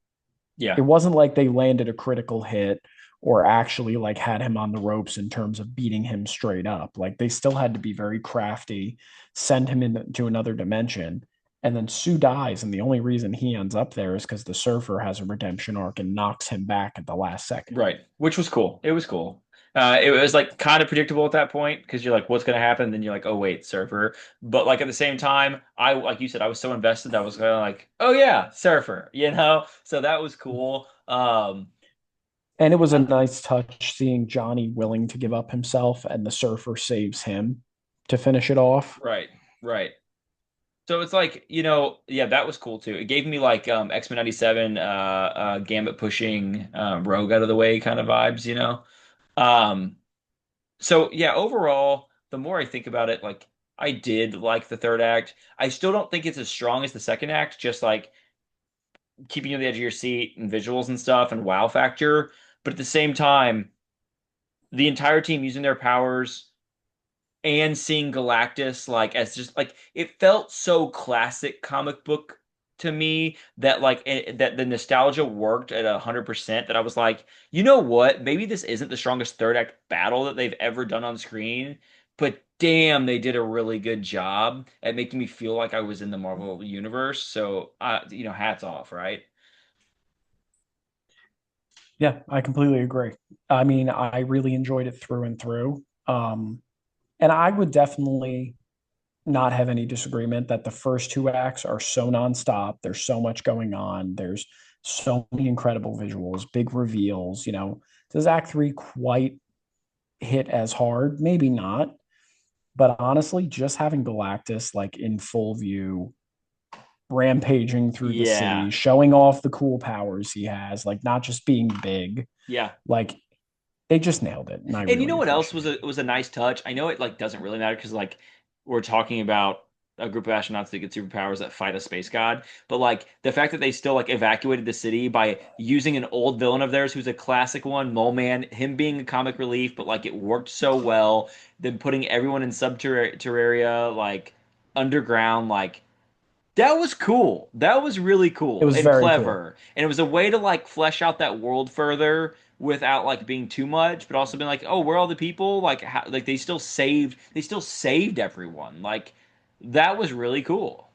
S1: It
S2: Yeah.
S1: wasn't like they landed a critical hit or actually like had him on the ropes in terms of beating him straight up. Like they still had to be very crafty, send him into another dimension. And then Sue dies, and the only reason he ends up there is because the surfer has a redemption arc and knocks him back at the last second.
S2: Right. Which was cool. It was cool. It was like kind of predictable at that point because you're like, what's going to happen? Then you're like, oh, wait, Surfer. But like at the same time, like you said, I was so invested. I was kind of like, oh, yeah, Surfer, So that was cool.
S1: And it was a nice touch seeing Johnny willing to give up himself, and the surfer saves him to finish it off.
S2: Right. Right. So it's like, yeah, that was cool too. It gave me like X-Men 97 Gambit pushing Rogue out of the way kind of vibes. Um so yeah, overall, the more I think about it, like I did like the third act. I still don't think it's as strong as the second act, just like keeping you on the edge of your seat and visuals and stuff and wow factor. But at the same time, the entire team using their powers and seeing Galactus like as just like it felt so classic comic book to me that like that the nostalgia worked at 100% that I was like, you know what? Maybe this isn't the strongest third act battle that they've ever done on screen, but damn, they did a really good job at making me feel like I was in the Marvel universe. So, hats off, right?
S1: Yeah, I completely agree. I mean, I really enjoyed it through and through. And I would definitely not have any disagreement that the first two acts are so nonstop. There's so much going on. There's so many incredible visuals, big reveals. Does Act Three quite hit as hard? Maybe not. But honestly, just having Galactus like in full view, rampaging through the
S2: Yeah.
S1: city, showing off the cool powers he has, like not just being big,
S2: Yeah.
S1: like they just nailed it, and I
S2: And you
S1: really
S2: know what else was
S1: appreciate
S2: a nice touch? I know it like doesn't really matter because like we're talking about a group of astronauts that get superpowers that fight a space god, but like the fact that they still like evacuated the city by using an old villain of theirs who's a classic one, Mole Man, him being a comic relief, but like it worked so well. Then putting everyone in Subterraria, like underground, like That was cool. That was really
S1: It
S2: cool
S1: was
S2: and
S1: very cool.
S2: clever. And it was a way to like flesh out that world further without like being too much, but also being like, oh, where are all the people? Like how, like they still saved everyone. Like that was really cool.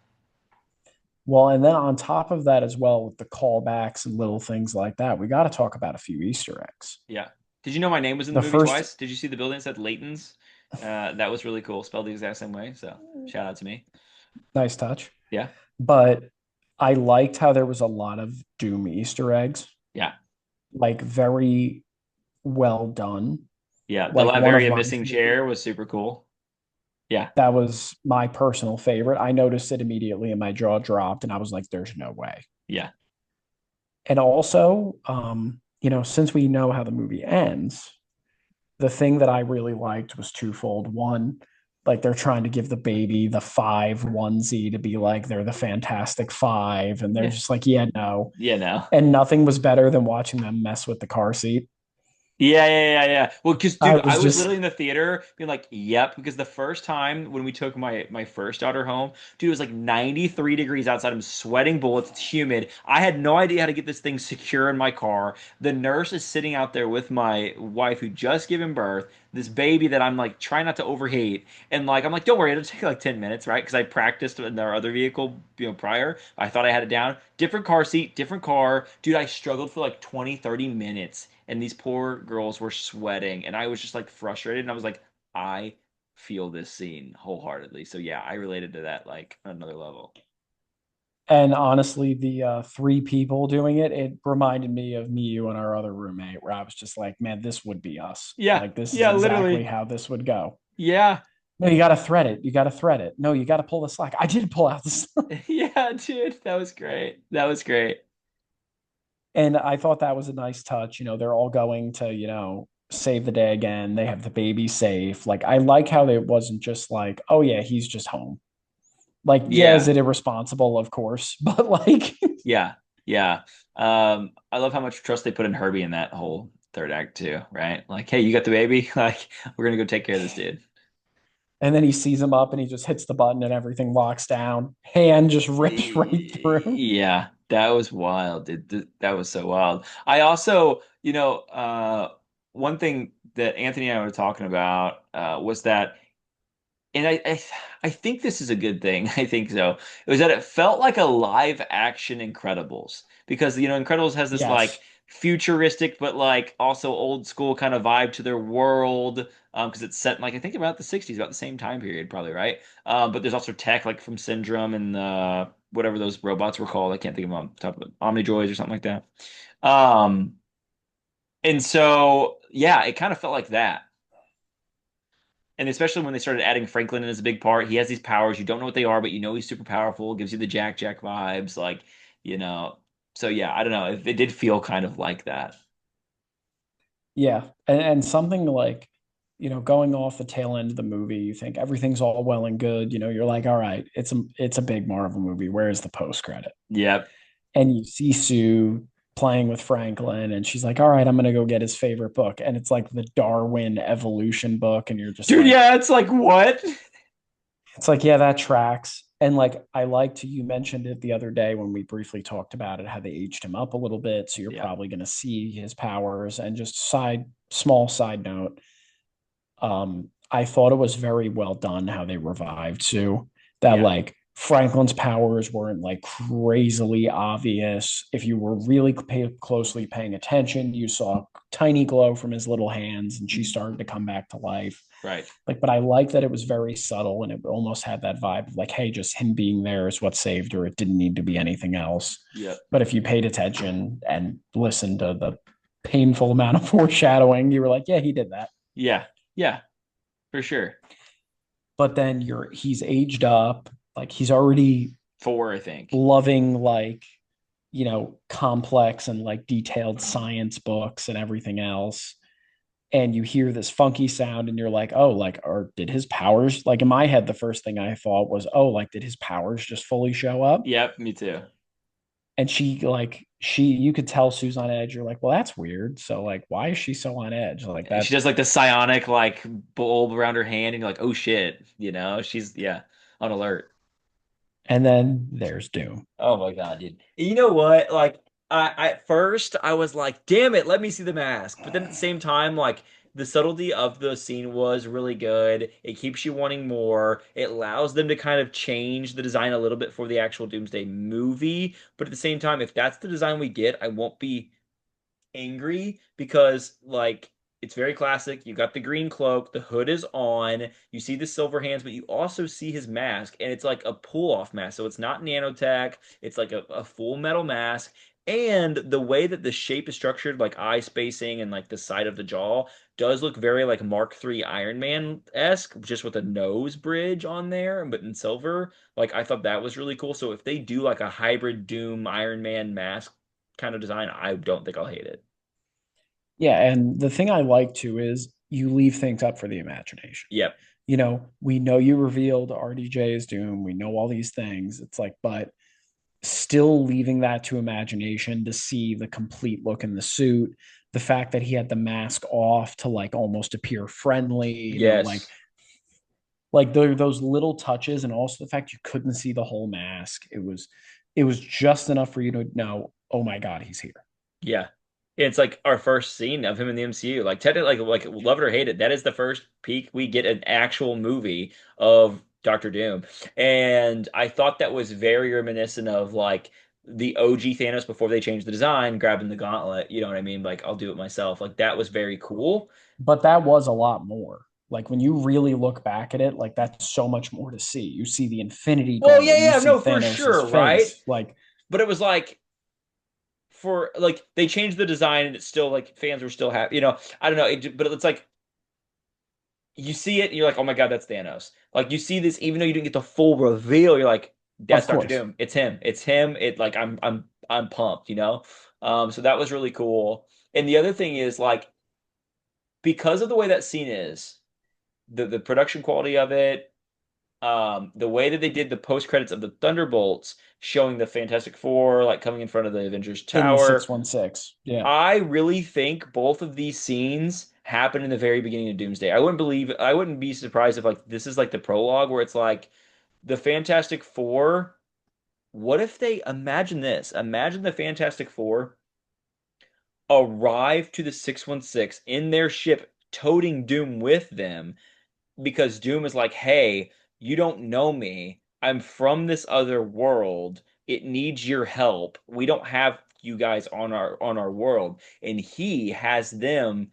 S1: Well, and then on top of that as well, with the callbacks and little things like that, we got to talk about a few Easter eggs.
S2: Yeah. Did you know my name was in the
S1: The
S2: movie
S1: first,
S2: twice? Did you see the building that said Leighton's? That was really cool. Spelled the exact same way. So shout out to me.
S1: nice touch,
S2: Yeah.
S1: but I liked how there was a lot of Doom Easter eggs,
S2: Yeah.
S1: like very well done.
S2: Yeah. The
S1: Like one of
S2: Latveria
S1: my
S2: missing
S1: favorite.
S2: chair was super cool. Yeah.
S1: That was my personal favorite. I noticed it immediately and my jaw dropped, and I was like, there's no way.
S2: Yeah.
S1: And also, since we know how the movie ends, the thing that I really liked was twofold. One, like they're trying to give the baby the five onesie to be like they're the Fantastic Five, and they're
S2: Yeah.
S1: just like, yeah, no.
S2: Yeah, no.
S1: And nothing was better than watching them mess with the car seat.
S2: Yeah. Well, because
S1: I
S2: dude, I
S1: was
S2: was
S1: just
S2: literally in the theater being like, "Yep," because the first time when we took my first daughter home, dude, it was like 93 degrees outside. I'm sweating bullets. It's humid. I had no idea how to get this thing secure in my car. The nurse is sitting out there with my wife who just given birth, this baby that I'm like trying not to overheat, and like I'm like, "Don't worry, it'll take like 10 minutes, right?" Because I practiced in our other vehicle, prior. I thought I had it down. Different car seat, different car. Dude, I struggled for like 20, 30 minutes and these poor girls were sweating and I was just like frustrated and I was like, I feel this scene wholeheartedly. So yeah, I related to that like on another level.
S1: and honestly, the three people doing it, it reminded me of me, you, and our other roommate, where I was just like, man, this would be us.
S2: Yeah,
S1: Like, this is
S2: yeah,
S1: exactly
S2: literally.
S1: how this would go.
S2: Yeah.
S1: No, you got to thread it. You got to thread it. No, you got to pull the slack. I did pull out the slack.
S2: Yeah, dude, that was great. That was great.
S1: And I thought that was a nice touch. They're all going to, save the day again. They have the baby safe. Like, I like how it wasn't just like, oh, yeah, he's just home. Like, yeah, is
S2: Yeah.
S1: it irresponsible? Of course. But like,
S2: Yeah. Yeah. I love how much trust they put in Herbie in that whole third act too, right? Like, hey, you got the baby? Like, we're gonna go take care of this dude.
S1: and then he sees him up and he just hits the button and everything locks down. Hand just rips right through.
S2: Yeah, that was wild. That was so wild. I also, one thing that Anthony and I were talking about was that, and I think this is a good thing. I think so. It was that it felt like a live action Incredibles because Incredibles has this like
S1: Yes.
S2: futuristic but like also old school kind of vibe to their world because it's set in, like I think about the 60s, about the same time period probably, right? But there's also tech like from Syndrome and whatever those robots were called. I can't think of them on top of it. Omnidroids or something like that. Um, and so yeah, it kind of felt like that. And especially when they started adding Franklin in as a big part, he has these powers. You don't know what they are, but you know he's super powerful. Gives you the Jack vibes, like you know. So yeah, I don't know. It did feel kind of like that.
S1: Yeah. And something like, going off the tail end of the movie, you think everything's all well and good. You're like, all right, it's a big Marvel movie. Where is the post credit?
S2: Yep.
S1: And you see Sue playing with Franklin, and she's like, all right, I'm gonna go get his favorite book. And it's like the Darwin evolution book, and you're just
S2: Dude,
S1: like,
S2: yeah, it's like what?
S1: it's like, yeah, that tracks. And like I liked you mentioned it the other day when we briefly talked about it, how they aged him up a little bit. So you're
S2: Yeah.
S1: probably gonna see his powers. And just small side note, I thought it was very well done how they revived Sue. That
S2: Yeah.
S1: like Franklin's powers weren't like crazily obvious. If you were really closely paying attention, you saw a tiny glow from his little hands, and she started to come back to life.
S2: Right.
S1: Like, but I like that it was very subtle and it almost had that vibe of like, hey, just him being there is what saved her. It didn't need to be anything else.
S2: Yep.
S1: But if you paid attention and listened to the painful amount of foreshadowing, you were like, yeah, he did that.
S2: Yeah. Yeah. For sure.
S1: But then he's aged up, like he's already
S2: Four, I think.
S1: loving like, complex and like detailed science books and everything else. And you hear this funky sound and you're like, oh, like, or did his powers, like in my head, the first thing I thought was, oh, like, did his powers just fully show up?
S2: Yep. Me too.
S1: And you could tell Sue's on edge. You're like, well, that's weird. So like, why is she so on edge? Like
S2: And
S1: that.
S2: she does like the psionic like bulb around her hand, and you're like, oh shit, she's yeah on alert.
S1: And then there's Doom.
S2: Oh my God, dude. You know what? Like at first I was like, damn it, let me see the mask. But then at the same time, like the subtlety of the scene was really good. It keeps you wanting more. It allows them to kind of change the design a little bit for the actual Doomsday movie. But at the same time, if that's the design we get, I won't be angry because like it's very classic. You got the green cloak, the hood is on, you see the silver hands, but you also see his mask, and it's like a pull-off mask. So it's not nanotech, it's like a full metal mask. And the way that the shape is structured, like eye spacing and like the side of the jaw, does look very like Mark III Iron Man-esque, just with a nose bridge on there, but in silver. Like I thought that was really cool. So if they do like a hybrid Doom Iron Man mask kind of design, I don't think I'll hate it.
S1: Yeah, and the thing I like too is you leave things up for the imagination.
S2: Yep.
S1: We know you revealed RDJ is Doom. We know all these things. It's like, but still leaving that to imagination to see the complete look in the suit, the fact that he had the mask off to like almost appear friendly,
S2: Yes.
S1: like those little touches, and also the fact you couldn't see the whole mask. It was just enough for you to know, oh my God, he's here.
S2: Yeah. It's like our first scene of him in the MCU. Like technically, like love it or hate it, that is the first peek we get an actual movie of Doctor Doom. And I thought that was very reminiscent of like the OG Thanos before they changed the design, grabbing the gauntlet. You know what I mean? Like I'll do it myself. Like that was very cool.
S1: But that was a lot more. Like when you really look back at it, like that's so much more to see. You see the Infinity
S2: Well,
S1: Gauntlet,
S2: yeah,
S1: you
S2: yeah,
S1: see
S2: no, for
S1: Thanos's
S2: sure, right?
S1: face. Like,
S2: But it was like for like they changed the design and it's still like fans were still happy. I don't know, but it's like you see it and you're like, oh my God, that's Thanos. Like you see this, even though you didn't get the full reveal, you're like,
S1: of
S2: that's Doctor
S1: course.
S2: Doom. It's him. It's him. It like I'm pumped. So that was really cool. And the other thing is like because of the way that scene is, the production quality of it, the way that they did the post credits of the Thunderbolts showing the Fantastic Four like coming in front of the Avengers
S1: In the
S2: Tower.
S1: 616. Yeah.
S2: I really think both of these scenes happen in the very beginning of Doomsday. I wouldn't be surprised if like this is like the prologue where it's like the Fantastic Four. What if they imagine this? Imagine the Fantastic Four arrive to the 616 in their ship, toting Doom with them because Doom is like, "Hey, you don't know me. I'm from this other world. It needs your help. We don't have you guys on our world." And he has them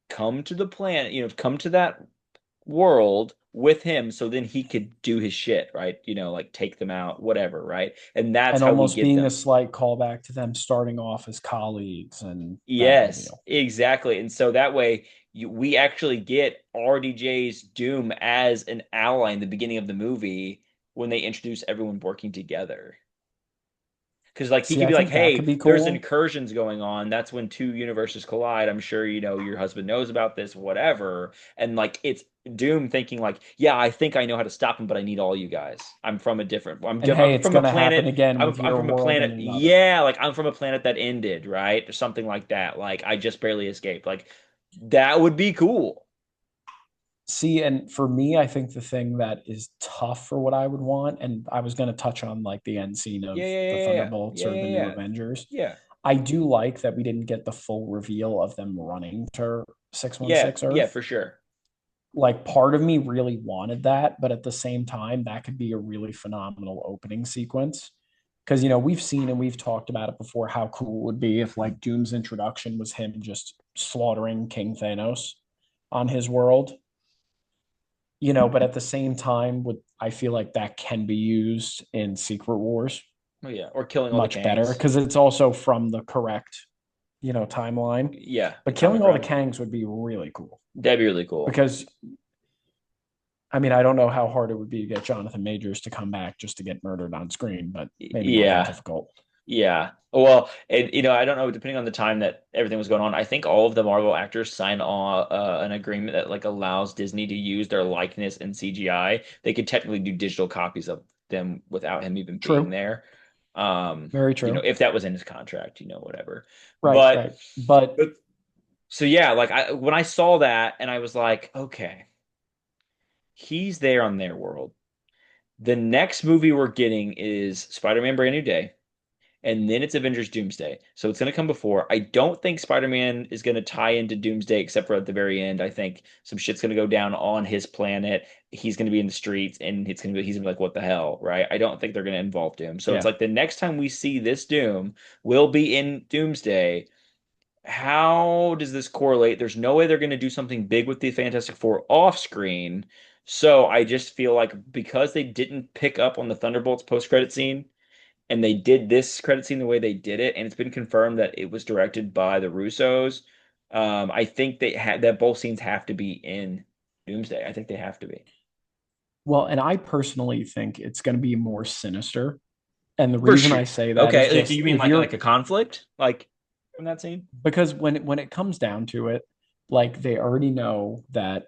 S2: come to the planet, come to that world with him so then he could do his shit, right? Like take them out, whatever, right? And that's
S1: And
S2: how we
S1: almost
S2: get
S1: being a
S2: them.
S1: slight callback to them starting off as colleagues and that whole
S2: Yes,
S1: deal.
S2: exactly. And so that way we actually get RDJ's Doom as an ally in the beginning of the movie when they introduce everyone working together. Because like he
S1: See,
S2: could
S1: I
S2: be like,
S1: think that
S2: "Hey,
S1: could be
S2: there's
S1: cool.
S2: incursions going on. That's when two universes collide. I'm sure your husband knows about this, whatever." And like it's Doom thinking like, "Yeah, I think I know how to stop him, but I need all you guys. I'm from a different.
S1: And
S2: I'm
S1: hey, it's
S2: from a
S1: going to happen
S2: planet.
S1: again
S2: I'm
S1: with
S2: I'm
S1: your
S2: from a
S1: world and
S2: planet.
S1: another.
S2: Yeah, like I'm from a planet that ended, right, or something like that. Like I just barely escaped. Like that would be cool.
S1: See, and for me, I think the thing that is tough for what I would want, and I was going to touch on like the end scene
S2: Yeah,
S1: of
S2: yeah,
S1: the
S2: yeah,
S1: Thunderbolts
S2: yeah,
S1: or
S2: yeah,
S1: the
S2: yeah,
S1: new
S2: yeah.
S1: Avengers.
S2: Yeah.
S1: I do like that we didn't get the full reveal of them running to
S2: Yeah,
S1: 616
S2: yeah,
S1: Earth.
S2: for sure.
S1: Like part of me really wanted that, but at the same time, that could be a really phenomenal opening sequence. Because we've seen and we've talked about it before how cool it would be if like Doom's introduction was him just slaughtering King Thanos on his world. But at the same time, with I feel like that can be used in Secret Wars
S2: Oh yeah, or killing all the
S1: much better
S2: Kangs.
S1: because it's also from the correct, timeline.
S2: Yeah, the
S1: But killing
S2: comic
S1: all the
S2: run.
S1: Kangs would be really cool
S2: That'd be really cool.
S1: because I mean I don't know how hard it would be to get Jonathan Majors to come back just to get murdered on screen, but maybe not that
S2: Yeah,
S1: difficult.
S2: yeah. Well, I don't know. Depending on the time that everything was going on, I think all of the Marvel actors signed on an agreement that like allows Disney to use their likeness in CGI. They could technically do digital copies of them without him even being
S1: True,
S2: there.
S1: very true.
S2: If that was in his contract, whatever.
S1: Right,
S2: But
S1: right. But
S2: but so yeah, like when I saw that and I was like, okay, he's there on their world. The next movie we're getting is Spider-Man Brand New Day, and then it's Avengers Doomsday. So it's going to come before. I don't think Spider-Man is going to tie into Doomsday except for at the very end. I think some shit's going to go down on his planet. He's going to be in the streets and he's going to be like, what the hell, right? I don't think they're going to involve Doom. So it's
S1: Yeah.
S2: like the next time we see this Doom will be in Doomsday. How does this correlate? There's no way they're going to do something big with the Fantastic Four off screen. So I just feel like because they didn't pick up on the Thunderbolts post-credit scene, and they did this credit scene the way they did it, and it's been confirmed that it was directed by the Russos. I think they had that both scenes have to be in Doomsday. I think they have to be
S1: Well, and I personally think it's going to be more sinister. And the
S2: for
S1: reason
S2: sure.
S1: I say that is
S2: Okay, like, do
S1: just
S2: you mean
S1: if
S2: like
S1: you're
S2: a conflict like from that scene?
S1: because when it comes down to it, like they already know that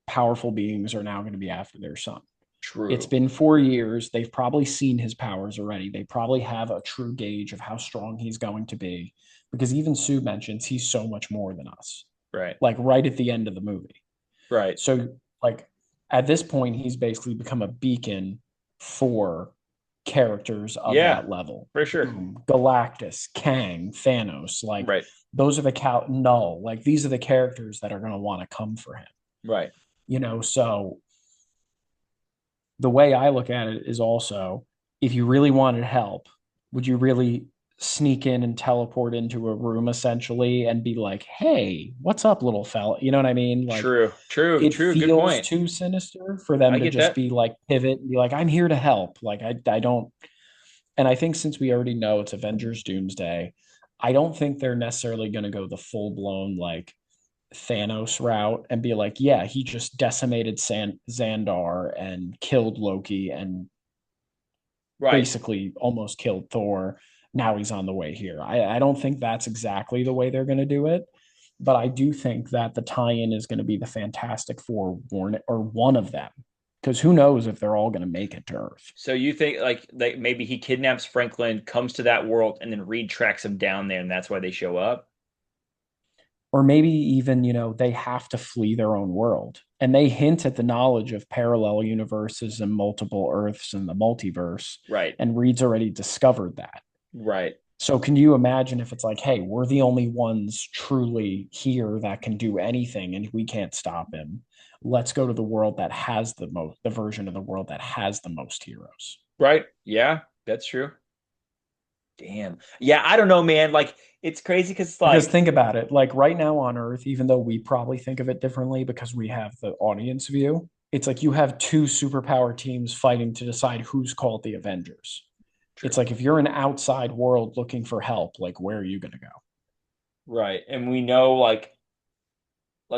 S1: powerful beings are now going to be after their son. It's
S2: True.
S1: been 4 years. They've probably seen his powers already. They probably have a true gauge of how strong he's going to be because even Sue mentions he's so much more than us,
S2: Right.
S1: like right at the end of the movie.
S2: Right.
S1: So, like, at this point, he's basically become a beacon for characters of
S2: Yeah,
S1: that level.
S2: for sure.
S1: Boom, Galactus, Kang, Thanos, like
S2: Right.
S1: those are the Null, like these are the characters that are going to want to come for him.
S2: Right.
S1: So the way I look at it is also if you really wanted help, would you really sneak in and teleport into a room essentially and be like, "Hey, what's up, little fella?" You know what I mean? Like
S2: True. True.
S1: it
S2: True. Good
S1: feels
S2: point.
S1: too sinister for
S2: I
S1: them to
S2: get
S1: just
S2: that.
S1: be like pivot and be like, "I'm here to help." Like I don't, and I think since we already know it's Avengers Doomsday, I don't think they're necessarily going to go the full blown like Thanos route and be like, yeah, he just decimated Xandar and killed Loki and
S2: Right.
S1: basically almost killed Thor. Now he's on the way here. I don't think that's exactly the way they're going to do it, but I do think that the tie-in is going to be the Fantastic Four or one of them, because who knows if they're all going to make it to Earth,
S2: So you think like maybe he kidnaps Franklin, comes to that world, and then Reed tracks him down there, and that's why they show up?
S1: or maybe even they have to flee their own world, and they hint at the knowledge of parallel universes and multiple Earths and the multiverse,
S2: Right.
S1: and Reed's already discovered that.
S2: Right.
S1: So can you imagine if it's like, hey, we're the only ones truly here that can do anything and we can't stop him. Let's go to the world that has the version of the world that has the most heroes.
S2: Right. Yeah, that's true. Damn. Yeah, I don't know, man. Like it's crazy because it's
S1: Because
S2: like,
S1: think about it, like right now on Earth, even though we probably think of it differently because we have the audience view, it's like you have two superpower teams fighting to decide who's called the Avengers. It's
S2: true.
S1: like if you're an outside world looking for help, like where are you going to go?
S2: Right. And we know like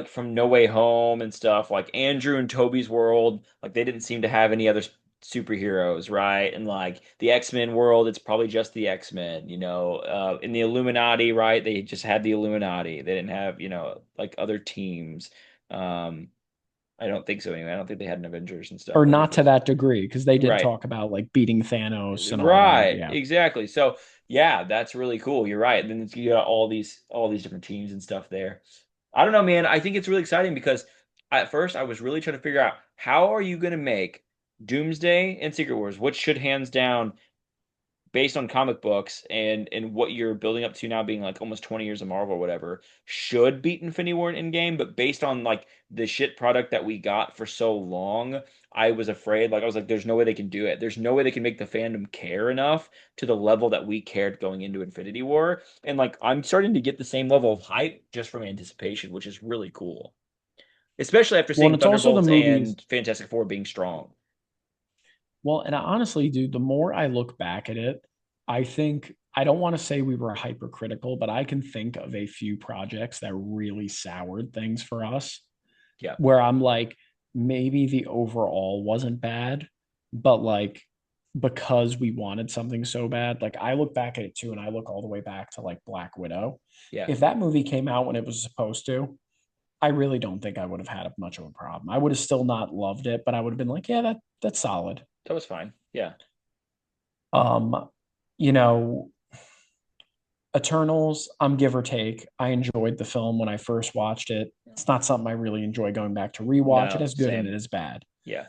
S2: from No Way Home and stuff, like Andrew and Toby's world, like they didn't seem to have any other superheroes, right? And like the X-Men world, it's probably just the X-Men, in the Illuminati, right? They just had the Illuminati. They didn't have, like other teams. Um, I don't think so anyway. I don't think they had an Avengers and stuff
S1: Or
S2: when they
S1: not to
S2: first.
S1: that degree, because they did
S2: Right.
S1: talk about like beating Thanos and all that.
S2: Right,
S1: Yeah.
S2: exactly. So yeah, that's really cool. You're right. And then you got all these different teams and stuff there. I don't know, man. I think it's really exciting because at first I was really trying to figure out how are you going to make Doomsday and Secret Wars, which should hands down based on comic books and what you're building up to now being like almost 20 years of Marvel or whatever, should beat Infinity War in Endgame, but based on like the shit product that we got for so long, I was afraid, like I was like, there's no way they can do it. There's no way they can make the fandom care enough to the level that we cared going into Infinity War. And like I'm starting to get the same level of hype just from anticipation, which is really cool. Especially after
S1: Well, and
S2: seeing
S1: it's also the
S2: Thunderbolts
S1: movies.
S2: and Fantastic Four being strong.
S1: Well, and honestly, dude, the more I look back at it, I think I don't want to say we were hypercritical, but I can think of a few projects that really soured things for us
S2: Yeah.
S1: where I'm like, maybe the overall wasn't bad, but like because we wanted something so bad, like I look back at it too, and I look all the way back to like Black Widow.
S2: Yeah.
S1: If that movie came out when it was supposed to, I really don't think I would have had much of a problem. I would have still not loved it, but I would have been like, yeah, that's solid.
S2: That was fine. Yeah.
S1: Um, you know, Eternals, I'm give or take. I enjoyed the film when I first watched it. It's not something I really enjoy going back to rewatch. It
S2: No,
S1: is good and it
S2: same.
S1: is bad.
S2: Yeah.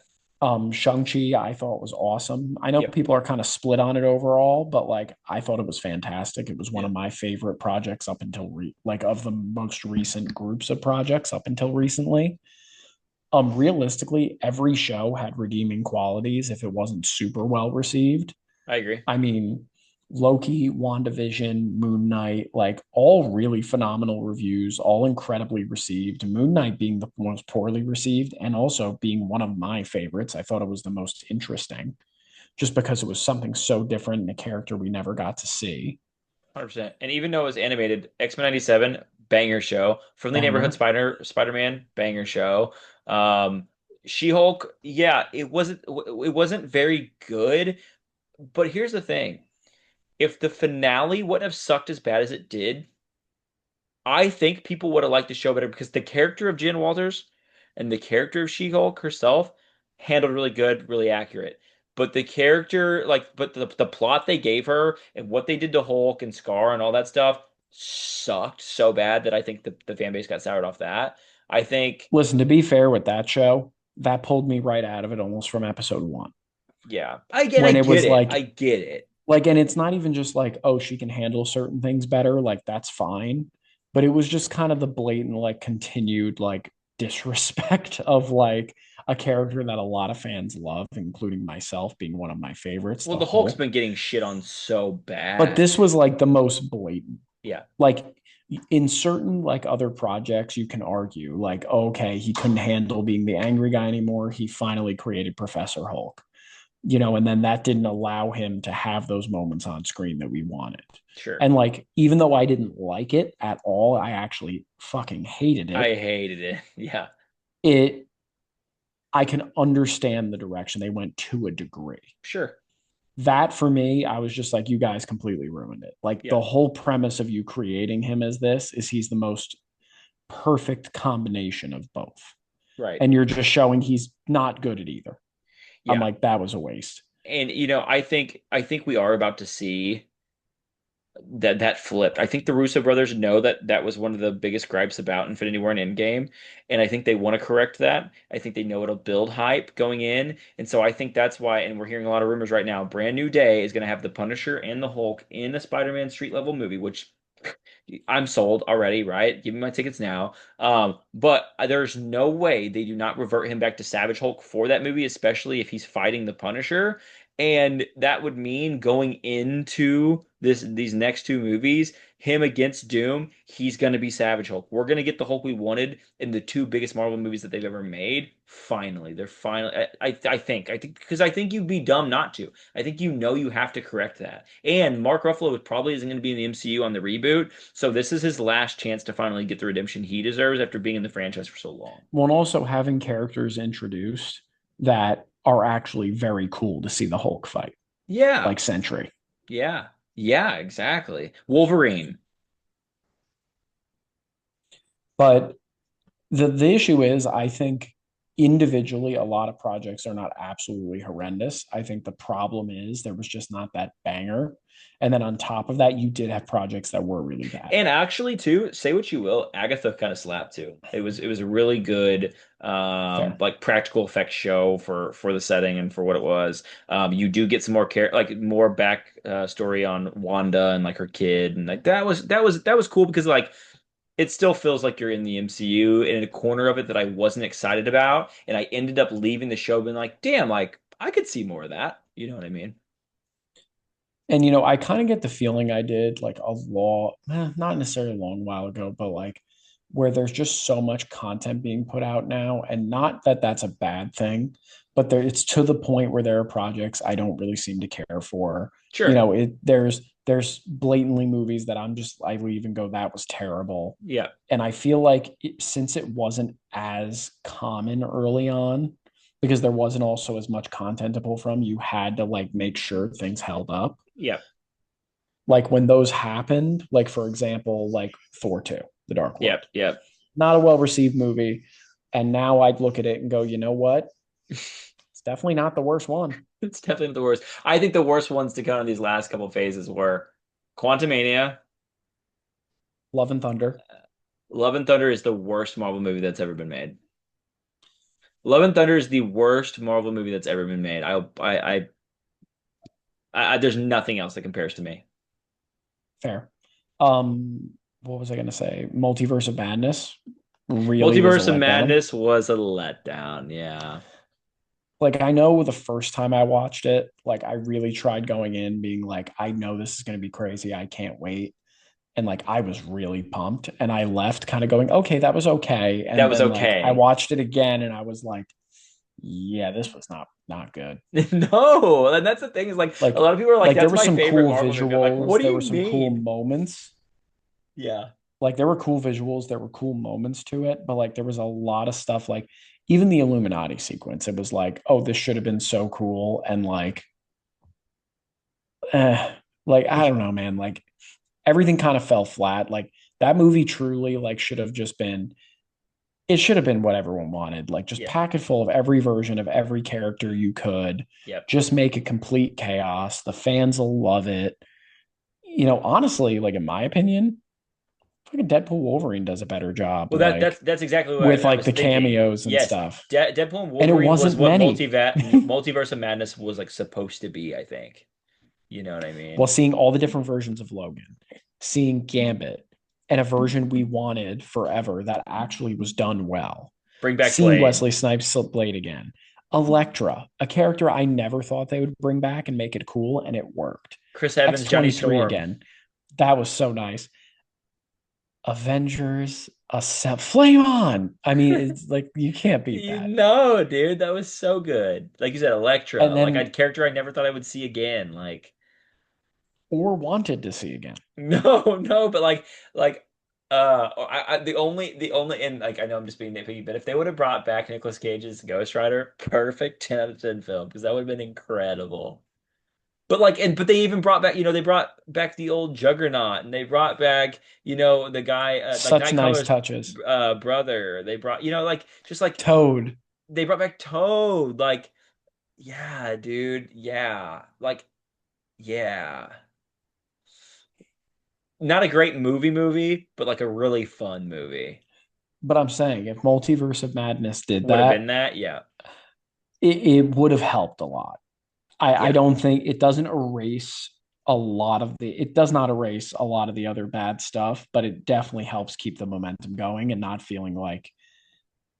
S1: Shang-Chi, I thought was awesome. I know
S2: Yep.
S1: people are kind of split on it overall, but like I thought it was fantastic. It was one
S2: Yeah,
S1: of my favorite projects up until like of the most recent groups of projects up until recently. Realistically, every show had redeeming qualities if it wasn't super well received.
S2: I agree.
S1: I mean, Loki, WandaVision, Moon Knight, like all really phenomenal reviews, all incredibly received. Moon Knight being the most poorly received and also being one of my favorites. I thought it was the most interesting just because it was something so different and a character we never got to see.
S2: 100%. And even though it was animated, X-Men 97, banger show. Friendly Neighborhood
S1: Banger.
S2: Spider-Man, banger show. Um, She-Hulk, yeah, it wasn't very good, but here's the thing. If the finale wouldn't have sucked as bad as it did, I think people would have liked the show better because the character of Jen Walters and the character of She-Hulk herself handled really good, really accurate. But the character, but the plot they gave her and what they did to Hulk and Scar and all that stuff sucked so bad that I think the fan base got soured off that. I think,
S1: Listen, to be fair with that show, that pulled me right out of it almost from episode one.
S2: yeah, I
S1: When it
S2: get
S1: was
S2: it. I
S1: like
S2: get it.
S1: and it's not even just like, oh, she can handle certain things better, like that's fine, but it was just kind of the blatant like continued like disrespect of like a character that a lot of fans love, including myself being one of my favorites,
S2: Well,
S1: the
S2: the Hulk's
S1: Hulk.
S2: been getting shit on so
S1: But
S2: bad.
S1: this was like the most blatant.
S2: Yeah,
S1: Like in certain like other projects you can argue like, okay, he couldn't handle being the angry guy anymore, he finally created Professor Hulk, and then that didn't allow him to have those moments on screen that we wanted.
S2: sure.
S1: And like, even though I didn't like it at all, I actually fucking hated it.
S2: I hated it. Yeah,
S1: It, I can understand the direction they went to a degree.
S2: sure.
S1: That for me, I was just like, you guys completely ruined it. Like
S2: Yeah,
S1: the whole premise of you creating him as this is he's the most perfect combination of both.
S2: right.
S1: And you're just showing he's not good at either. I'm
S2: Yeah.
S1: like, that was a waste.
S2: And I think we are about to see that flipped. I think the Russo brothers know that that was one of the biggest gripes about Infinity War and Endgame, and I think they want to correct that. I think they know it'll build hype going in, and so I think that's why. And we're hearing a lot of rumors right now. Brand New Day is going to have the Punisher and the Hulk in a Spider-Man street level movie, which I'm sold already, right? Give me my tickets now. But there's no way they do not revert him back to Savage Hulk for that movie, especially if he's fighting the Punisher. And that would mean going into these next two movies, him against Doom, he's gonna be Savage Hulk. We're gonna get the Hulk we wanted in the two biggest Marvel movies that they've ever made. Finally, they're finally. I think because I think you'd be dumb not to. I think you have to correct that. And Mark Ruffalo probably isn't going to be in the MCU on the reboot, so this is his last chance to finally get the redemption he deserves after being in the franchise for so long.
S1: Well, and also having characters introduced that are actually very cool to see the Hulk fight,
S2: Yeah,
S1: like Sentry.
S2: yeah, yeah, exactly. Wolverine.
S1: But the issue is, I think individually, a lot of projects are not absolutely horrendous. I think the problem is there was just not that banger. And then on top of that, you did have projects that were really bad.
S2: And actually, too, say what you will, Agatha kind of slapped too. It was a really good
S1: Fair.
S2: like practical effects show for the setting and for what it was. You do get some more like more back story on Wanda and like her kid and like that was cool because like it still feels like you're in the MCU and in a corner of it that I wasn't excited about, and I ended up leaving the show being like, damn, like I could see more of that. You know what I mean?
S1: And I kind of get the feeling I did like not necessarily a long while ago, but like where there's just so much content being put out now, and not that that's a bad thing, but it's to the point where there are projects I don't really seem to care for.
S2: Sure.
S1: There's blatantly movies that I leave and go, that was terrible.
S2: Yeah.
S1: And I feel like since it wasn't as common early on, because there wasn't also as much content to pull from, you had to like make sure things held up.
S2: Yeah.
S1: Like when those happened, like for example, like Thor 2, The Dark
S2: Yeah.
S1: World,
S2: Yeah.
S1: not a well received movie. And now I'd look at it and go, you know what? It's definitely not the worst one.
S2: It's definitely the worst. I think the worst ones to come in these last couple phases were Quantumania.
S1: Love and Thunder.
S2: Love and Thunder is the worst Marvel movie that's ever been made. Love and Thunder is the worst Marvel movie that's ever been made. There's nothing else that compares to me.
S1: Fair. What was I gonna say? Multiverse of Madness really was a
S2: Multiverse of
S1: letdown.
S2: Madness was a letdown. Yeah.
S1: Like I know the first time I watched it, like I really tried going in being like, I know this is gonna be crazy. I can't wait. And like I was really pumped. And I left kind of going, okay, that was okay.
S2: That
S1: And
S2: was
S1: then like I
S2: okay.
S1: watched it again and I was like, yeah, this was not good.
S2: No, and that's the thing is like a
S1: Like
S2: lot of people are like,
S1: there
S2: that's
S1: were
S2: my
S1: some
S2: favorite
S1: cool
S2: Marvel movie. I'm like, what
S1: visuals,
S2: do
S1: there
S2: you
S1: were some cool
S2: mean?
S1: moments.
S2: Yeah.
S1: Like there were cool visuals, there were cool moments to it, but like there was a lot of stuff like even the Illuminati sequence, it was like, oh, this should have been so cool. And eh, like I don't know, man. Like everything kind of fell flat. Like that movie truly like should have just been it should have been what everyone wanted. Like just
S2: Yeah.
S1: pack it full of every version of every character you could.
S2: Yep.
S1: Just make it complete chaos. The fans will love it. Honestly, like in my opinion, fucking Deadpool Wolverine does a better job,
S2: Well,
S1: like
S2: that's exactly what
S1: with
S2: I
S1: like
S2: was
S1: the
S2: thinking.
S1: cameos and
S2: Yes,
S1: stuff.
S2: Deadpool and
S1: And it
S2: Wolverine was
S1: wasn't
S2: what
S1: many.
S2: Multiverse of Madness was like supposed to be, I think. You know what I
S1: Well,
S2: mean?
S1: seeing all the different versions of Logan, seeing Gambit, and a version we wanted forever that actually was done well,
S2: Bring back
S1: seeing
S2: Blade.
S1: Wesley Snipes Blade again, Elektra, a character I never thought they would bring back and make it cool, and it worked.
S2: Chris Evans, Johnny
S1: X-23
S2: Storm.
S1: again, that was so nice. Avengers, Flame On. I mean, it's like you can't beat
S2: You
S1: that.
S2: know, dude, that was so good. Like you said, Elektra,
S1: And
S2: like a
S1: then,
S2: character I never thought I would see again. Like,
S1: or wanted to see again.
S2: no, no, but like, the only, and like, I know I'm just being nitpicky, but if they would have brought back Nicolas Cage's Ghost Rider, perfect 10 out of 10 film, because that would have been incredible. But like, but they even brought back, they brought back the old Juggernaut, and they brought back, the guy, like
S1: Such nice
S2: Nightcrawler's
S1: touches.
S2: brother. They brought, like, just like
S1: Toad.
S2: they brought back Toad. Like, yeah, dude, yeah, like, yeah. Not a great movie, but like a really fun movie.
S1: But I'm saying if Multiverse of Madness did
S2: Would have been
S1: that,
S2: that, yeah,
S1: it would have helped a lot. I
S2: yeah,
S1: don't think it doesn't erase it does not erase a lot of the other bad stuff, but it definitely helps keep the momentum going and not feeling like,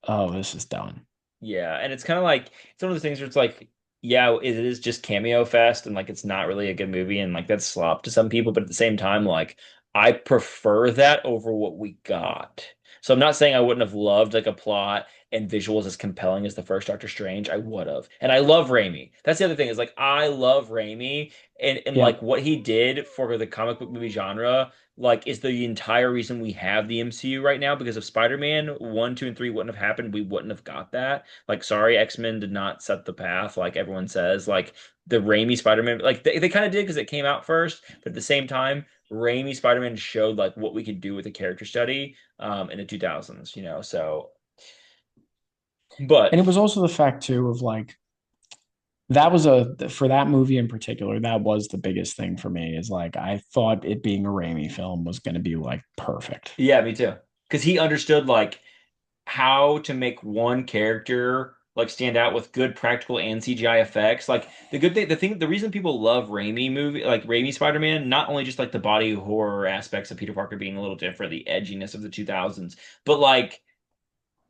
S1: oh, this is done.
S2: yeah. And it's kind of like it's one of those things where it's like, yeah, it is just cameo fest, and like it's not really a good movie, and like that's slop to some people, but at the same time, like I prefer that over what we got. So I'm not saying I wouldn't have loved like a plot and visuals as compelling as the first Doctor Strange. I would have. And I love Raimi. That's the other thing is like I love Raimi and like
S1: Yep.
S2: what he did for the comic book movie genre like is the entire reason we have the MCU right now because if Spider-Man 1, 2, and 3 wouldn't have happened, we wouldn't have got that. Like, sorry, X-Men did not set the path, like everyone says. Like the Raimi Spider-Man, like they kind of did because it came out first, but at the same time, Raimi Spider-Man showed like what we could do with a character study in the 2000s, so but
S1: And it was also the fact too of like that was a for that movie in particular, that was the biggest thing for me is like I thought it being a Raimi film was going to be like perfect.
S2: yeah, me too. Because he understood like how to make one character like stand out with good practical and CGI effects. Like the reason people love Raimi movie, like Raimi Spider-Man, not only just like the body horror aspects of Peter Parker being a little different, the edginess of the 2000s, but like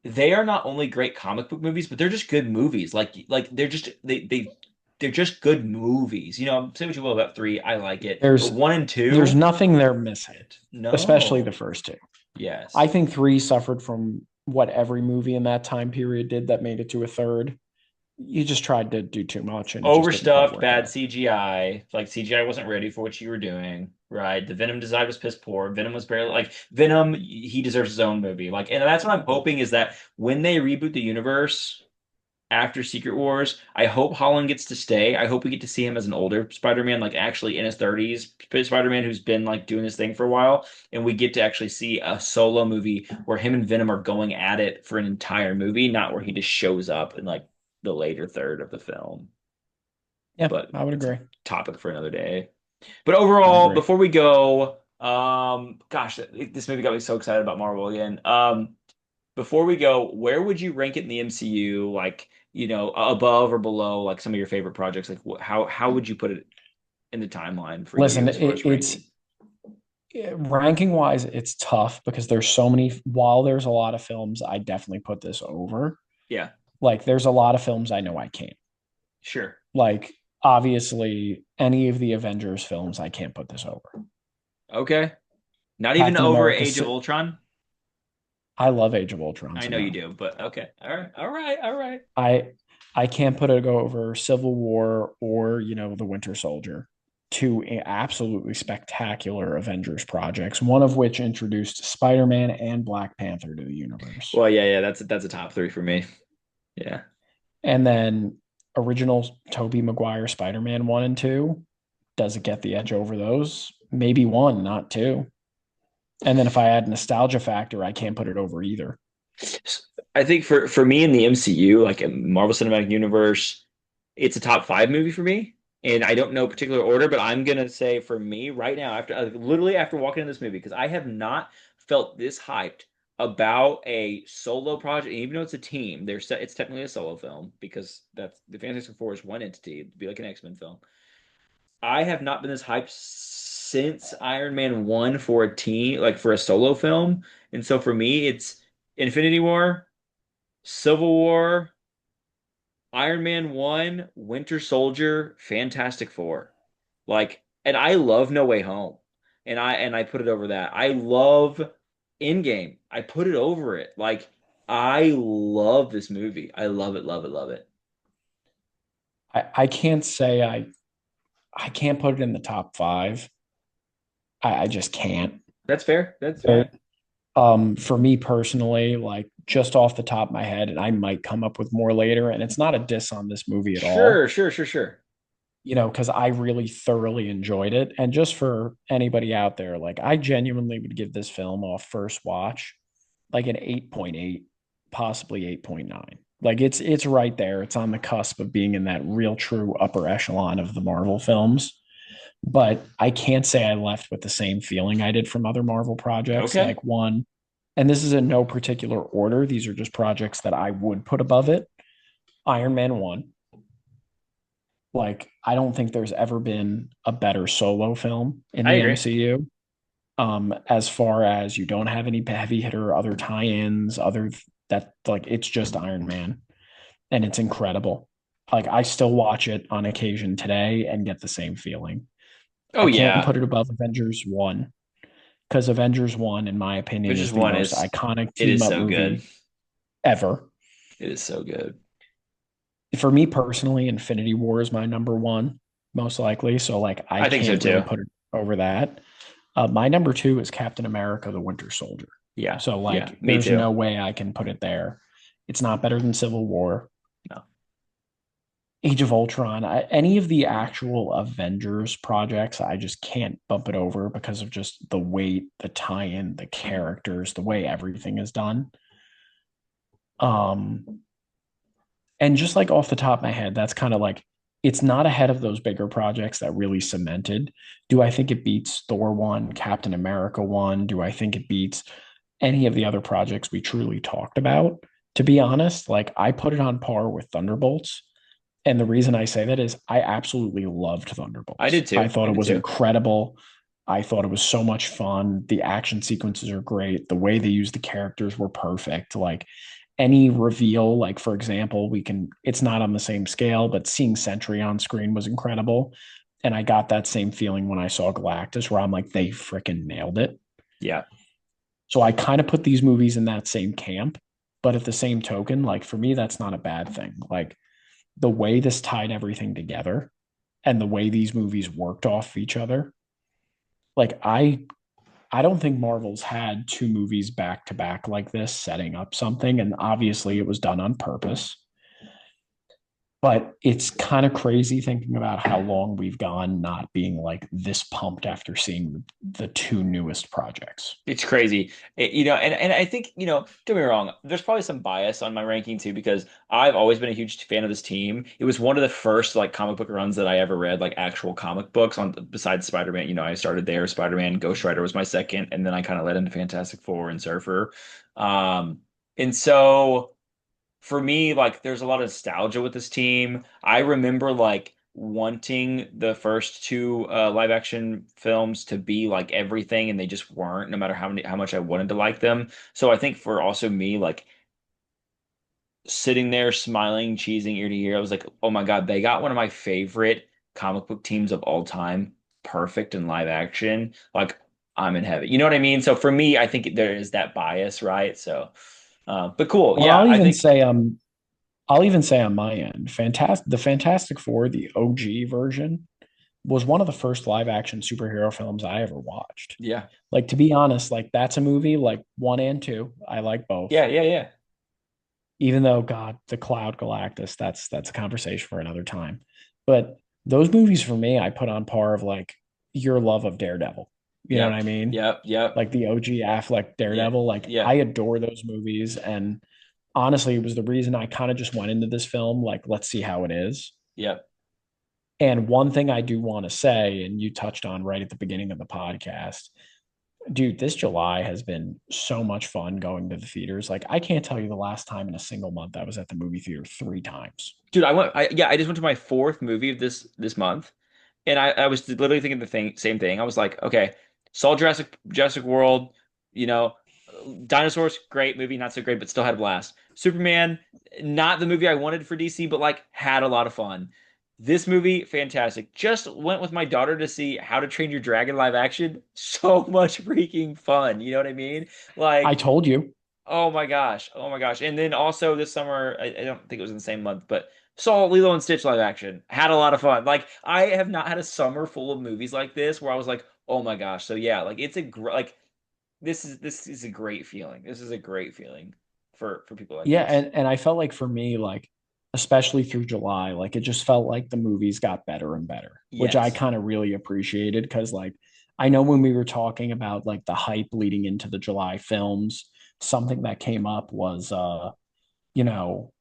S2: they are not only great comic book movies, but they're just good movies. Like they're just good movies. Say what you will about three, I like it, but
S1: There's
S2: one and
S1: there's
S2: two,
S1: nothing they're missing,
S2: it.
S1: especially the
S2: No.
S1: first two. I
S2: Yes.
S1: think three suffered from what every movie in that time period did that made it to a third. You just tried to do too much and it just didn't quite
S2: Overstuffed,
S1: work
S2: bad
S1: out.
S2: CGI. Like CGI wasn't ready for what you were doing, right? The Venom design was piss poor. Venom was barely like Venom. He deserves his own movie. Like, and that's what I'm hoping is that when they reboot the universe after Secret Wars, I hope Holland gets to stay. I hope we get to see him as an older Spider-Man, like actually in his 30s, Spider-Man who's been like doing this thing for a while, and we get to actually see a solo movie where him and Venom are going at it for an entire movie, not where he just shows up in like the later third of the film.
S1: Yeah,
S2: But
S1: I would
S2: it's a
S1: agree.
S2: topic for another day. But
S1: I
S2: overall,
S1: agree.
S2: before we go, gosh, this movie got me so excited about Marvel again. before we go, where would you rank it in the MCU? Like, above or below like some of your favorite projects? Like how would you put it in the timeline for you
S1: Listen,
S2: as far as
S1: it's
S2: ranking?
S1: ranking wise, it's tough because there's so many. While there's a lot of films, I definitely put this over.
S2: Yeah,
S1: Like, there's a lot of films I know I can't.
S2: sure.
S1: Like, obviously, any of the Avengers films, I can't put this over.
S2: Okay. Not even
S1: Captain
S2: over
S1: America,
S2: Age of Ultron?
S1: I love Age of Ultron,
S2: I
S1: so
S2: know you
S1: no.
S2: do, but okay. All right. All right. All right.
S1: I I can't put it over Civil War or The Winter Soldier, two absolutely spectacular Avengers projects, one of which introduced Spider-Man and Black Panther to the universe.
S2: Well, yeah, that's a top three for me. Yeah.
S1: And then original Tobey Maguire Spider-Man 1 and 2, does it get the edge over those? Maybe one, not two. And then if I add nostalgia factor, I can't put it over either.
S2: I think for me in the MCU, like in Marvel Cinematic Universe, it's a top five movie for me. And I don't know particular order, but I'm gonna say for me right now, after literally after walking in this movie, because I have not felt this hyped about a solo project. And even though it's a team, it's technically a solo film because that's the Fantastic Four is one entity. It'd be like an X-Men film. I have not been this hyped since Iron Man 1 for a team, like for a solo film. And so for me, it's Infinity War, Civil War, Iron Man 1, Winter Soldier, Fantastic Four. Like, and I love No Way Home. And I put it over that. I love Endgame. I put it over it. Like, I love this movie. I love it, love it, love it.
S1: I can't say I can't put it in the top five. I just can't.
S2: That's fair. That's
S1: There,
S2: fine.
S1: for me personally, like just off the top of my head, and I might come up with more later, and it's not a diss on this movie at all,
S2: Sure, sure, sure, sure.
S1: because I really thoroughly enjoyed it. And just for anybody out there, like I genuinely would give this film off first watch like an 8.8, possibly 8.9. Like it's right there. It's on the cusp of being in that real true upper echelon of the Marvel films. But I can't say I left with the same feeling I did from other Marvel projects.
S2: Okay.
S1: Like one, and this is in no particular order. These are just projects that I would put above it. Iron Man 1. Like, I don't think there's ever been a better solo film in
S2: I
S1: the
S2: agree.
S1: MCU. As far as you don't have any heavy hitter, other tie-ins, other that like it's just Iron Man, and it's incredible. Like I still watch it on occasion today and get the same feeling.
S2: Oh
S1: I can't
S2: yeah.
S1: put it above Avengers 1 because Avengers 1, in my opinion,
S2: Avengers
S1: is the
S2: one
S1: most
S2: is
S1: iconic
S2: it
S1: team
S2: is
S1: up
S2: so good.
S1: movie ever.
S2: It is so good.
S1: For me personally, Infinity War is my number one, most likely. So like I
S2: I think so
S1: can't really
S2: too.
S1: put it over that. My number two is Captain America: The Winter Soldier.
S2: Yeah.
S1: So
S2: Yeah,
S1: like,
S2: me
S1: there's
S2: too.
S1: no way I can put it there. It's not better than Civil War,
S2: No.
S1: Age of Ultron, any of the actual Avengers projects. I just can't bump it over because of just the weight, the tie-in, the characters, the way everything is done. Um, and just like off the top of my head, that's kind of like it's not ahead of those bigger projects that really cemented. Do I think it beats Thor 1, Captain America 1? Do I think it beats any of the other projects we truly talked about? To be honest, like I put it on par with Thunderbolts. And the reason I say that is I absolutely loved
S2: I
S1: Thunderbolts.
S2: did
S1: I
S2: too. I
S1: thought it
S2: did
S1: was
S2: too.
S1: incredible. I thought it was so much fun. The action sequences are great. The way they use the characters were perfect. Like any reveal, like for example, it's not on the same scale, but seeing Sentry on screen was incredible. And I got that same feeling when I saw Galactus, where I'm like, they freaking nailed it.
S2: Yeah.
S1: So I kind of put these movies in that same camp. But at the same token, like for me, that's not a bad thing. Like the way this tied everything together and the way these movies worked off each other, like I don't think Marvel's had two movies back to back like this setting up something, and obviously it was done on purpose. But it's kind of crazy thinking about how long we've gone not being like this pumped after seeing the two newest projects.
S2: It's crazy. And I think, don't get me wrong, there's probably some bias on my ranking too, because I've always been a huge fan of this team. It was one of the first like comic book runs that I ever read, like actual comic books on besides Spider-Man. I started there. Spider-Man, Ghost Rider was my second, and then I kind of led into Fantastic Four and Surfer. Um, And so for me, like there's a lot of nostalgia with this team. I remember like wanting the first two live action films to be like everything and they just weren't, no matter how much I wanted to like them. So I think for also me, like sitting there smiling, cheesing ear to ear, I was like, oh my God, they got one of my favorite comic book teams of all time, perfect in live action. Like I'm in heaven. You know what I mean? So for me, I think there is that bias, right? So but cool.
S1: Well,
S2: Yeah, I think
S1: I'll even say on my end, the Fantastic Four, the OG version, was one of the first live action superhero films I ever watched.
S2: yeah.
S1: Like to be honest, like that's a movie like one and two. I like both.
S2: Yeah, yeah, yeah.
S1: Even though God, the Cloud Galactus, that's a conversation for another time. But those movies for me, I put on par of like your love of Daredevil. You know what I
S2: Yep.
S1: mean?
S2: Yep. Yep.
S1: Like the OG Affleck
S2: Yeah.
S1: Daredevil. Like
S2: Yeah.
S1: I adore those movies. And honestly, it was the reason I kind of just went into this film, like, let's see how it is.
S2: Yep.
S1: And one thing I do want to say, and you touched on right at the beginning of the podcast, dude, this July has been so much fun going to the theaters. Like, I can't tell you the last time in a single month I was at the movie theater three times.
S2: Dude, I just went to my fourth movie of this month. And I was literally thinking same thing. I was like, okay, saw Jurassic World, you know, dinosaurs, great movie, not so great, but still had a blast. Superman, not the movie I wanted for DC, but like had a lot of fun. This movie, fantastic. Just went with my daughter to see How to Train Your Dragon live action. So much freaking fun. You know what I mean?
S1: I
S2: Like,
S1: told you.
S2: oh my gosh. Oh my gosh. And then also this summer, I don't think it was in the same month, but saw Lilo and Stitch live action. Had a lot of fun. Like I have not had a summer full of movies like this where I was like, "Oh my gosh." So yeah, like it's a great like this is a great feeling. This is a great feeling for people like
S1: Yeah,
S2: us.
S1: and I felt like for me, like, especially through July, like it just felt like the movies got better and better, which I
S2: Yes.
S1: kind of really appreciated because like I know when we were talking about like the hype leading into the July films, something that came up was you know,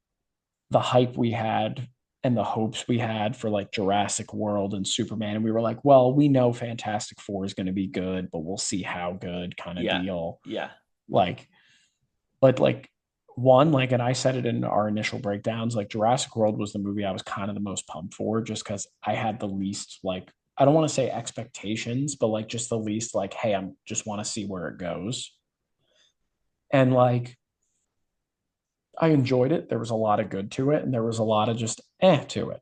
S1: the hype we had and the hopes we had for like Jurassic World and Superman. And we were like, well, we know Fantastic Four is going to be good, but we'll see how good kind of
S2: Yeah.
S1: deal.
S2: Yeah.
S1: Like, but like, one, like, and I said it in our initial breakdowns, like Jurassic World was the movie I was kind of the most pumped for just because I had the least, like, I don't want to say expectations, but like just the least, like, hey, I'm just want to see where it goes. And like, I enjoyed it. There was a lot of good to it, and there was a lot of just to it.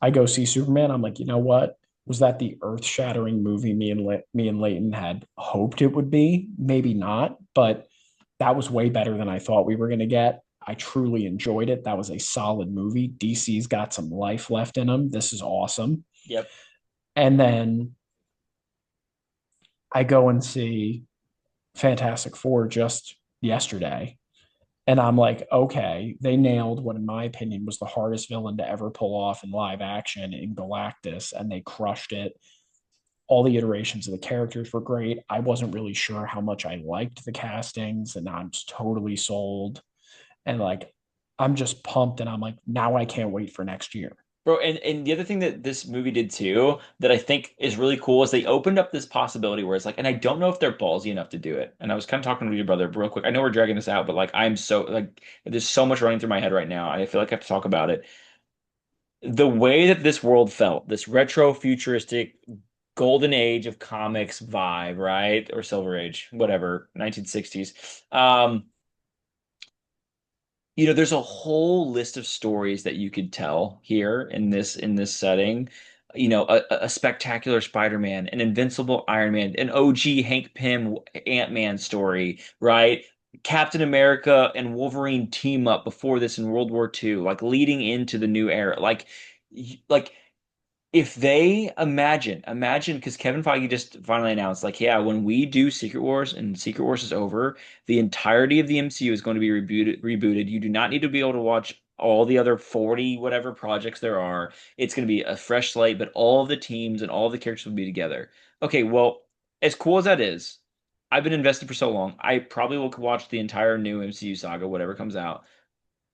S1: I go see Superman. I'm like, you know what? Was that the earth-shattering movie me and Leighton had hoped it would be? Maybe not, but that was way better than I thought we were going to get. I truly enjoyed it. That was a solid movie. DC's got some life left in them. This is awesome.
S2: Yep.
S1: And then I go and see Fantastic Four just yesterday. And I'm like, okay, they nailed what, in my opinion, was the hardest villain to ever pull off in live action in Galactus, and they crushed it. All the iterations of the characters were great. I wasn't really sure how much I liked the castings, and I'm just totally sold. And like, I'm just pumped, and I'm like, now I can't wait for next year.
S2: Bro, and the other thing that this movie did too that I think is really cool is they opened up this possibility where it's like, and I don't know if they're ballsy enough to do it. And I was kind of talking to your brother real quick. I know we're dragging this out, but like I'm so like there's so much running through my head right now. I feel like I have to talk about it. The way that this world felt, this retro futuristic golden age of comics vibe, right? Or silver age, whatever, 1960s. Um, there's a whole list of stories that you could tell here in this setting. A spectacular Spider-Man, an invincible Iron Man, an OG Hank Pym Ant-Man story, right? Captain America and Wolverine team up before this in World War II, like leading into the new era. Like if they imagine, because Kevin Feige just finally announced, like, yeah, when we do Secret Wars and Secret Wars is over, the entirety of the MCU is going to be rebooted. You do not need to be able to watch all the other 40 whatever projects there are. It's going to be a fresh slate, but all of the teams and all the characters will be together. Okay, well, as cool as that is, I've been invested for so long. I probably will watch the entire new MCU saga, whatever comes out,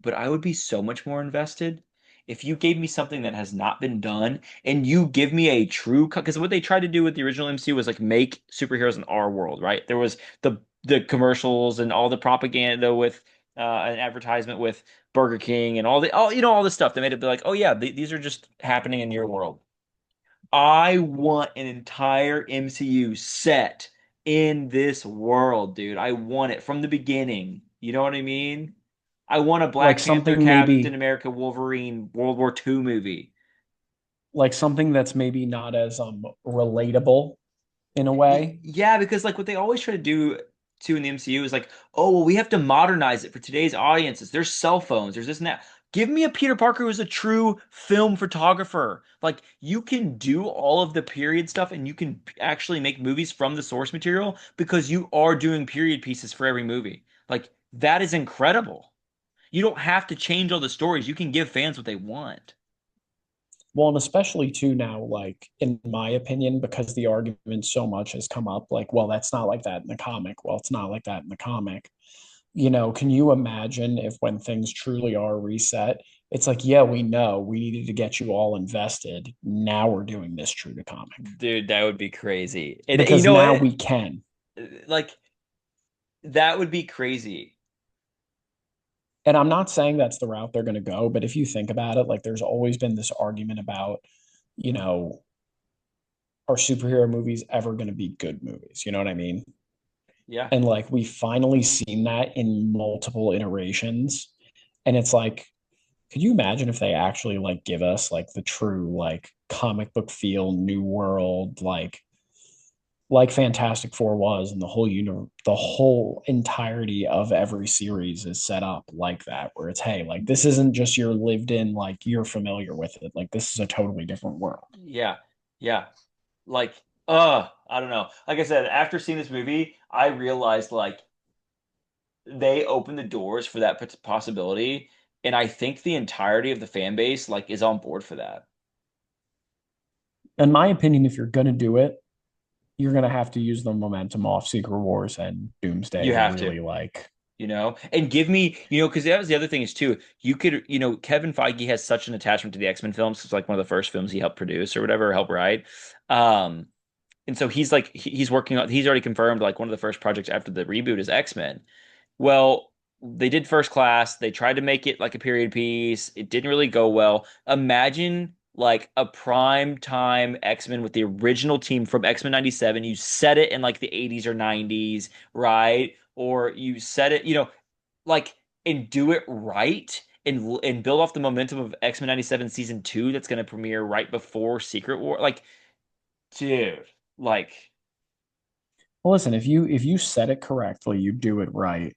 S2: but I would be so much more invested if you gave me something that has not been done and you give me a true cut. Because what they tried to do with the original MCU was like make superheroes in our world, right? There was the commercials and all the propaganda with an advertisement with Burger King and all this stuff that made it be like, oh yeah, these are just happening in your world. I want an entire MCU set in this world, dude. I want it from the beginning. You know what I mean? I want a
S1: Like
S2: Black Panther,
S1: something
S2: Captain
S1: maybe
S2: America, Wolverine, World War II movie.
S1: like something that's maybe not as relatable in a way.
S2: Yeah, because like what they always try to do too in the MCU is like, oh well, we have to modernize it for today's audiences. There's cell phones, there's this and that. Give me a Peter Parker who's a true film photographer. Like you can do all of the period stuff and you can actually make movies from the source material because you are doing period pieces for every movie. Like that is incredible. You don't have to change all the stories. You can give fans what they want.
S1: Well, and especially too now, like in my opinion, because the argument so much has come up, like, well, that's not like that in the comic. Well, it's not like that in the comic. Can you imagine if when things truly are reset, it's like, yeah, we know we needed to get you all invested. Now we're doing this true to comic
S2: Dude, that would be crazy. And you
S1: because
S2: know
S1: now
S2: what?
S1: we can.
S2: Like that would be crazy.
S1: And I'm not saying that's the route they're going to go, but if you think about it, like there's always been this argument about, you know, are superhero movies ever going to be good movies? You know what I mean?
S2: Yeah.
S1: And like we finally seen that in multiple iterations. And it's like, could you imagine if they actually like give us like the true like comic book feel, new world, like Fantastic Four was, and the whole entirety of every series is set up like that, where it's hey, like this isn't just your lived in, like you're familiar with it, like this is a totally different world.
S2: Yeah. Yeah. Like, I don't know. Like I said, after seeing this movie, I realized like they opened the doors for that possibility, and I think the entirety of the fan base like is on board for that.
S1: In my opinion, if you're gonna do it, you're gonna have to use the momentum off Secret Wars and Doomsday
S2: You
S1: to
S2: have to,
S1: really like.
S2: and give me, because that was the other thing is too, you could, Kevin Feige has such an attachment to the X-Men films. It's like one of the first films he helped produce or whatever, or help write. Um, and so he's like, he's working on, he's already confirmed like one of the first projects after the reboot is X-Men. Well, they did First Class. They tried to make it like a period piece. It didn't really go well. Imagine like a prime time X-Men with the original team from X-Men 97. You set it in like the 80s or 90s, right? Or you set it, like and do it right and build off the momentum of X-Men 97 season 2 that's going to premiere right before Secret War. Like, dude, like
S1: Well, listen, if you set it correctly, you do it right.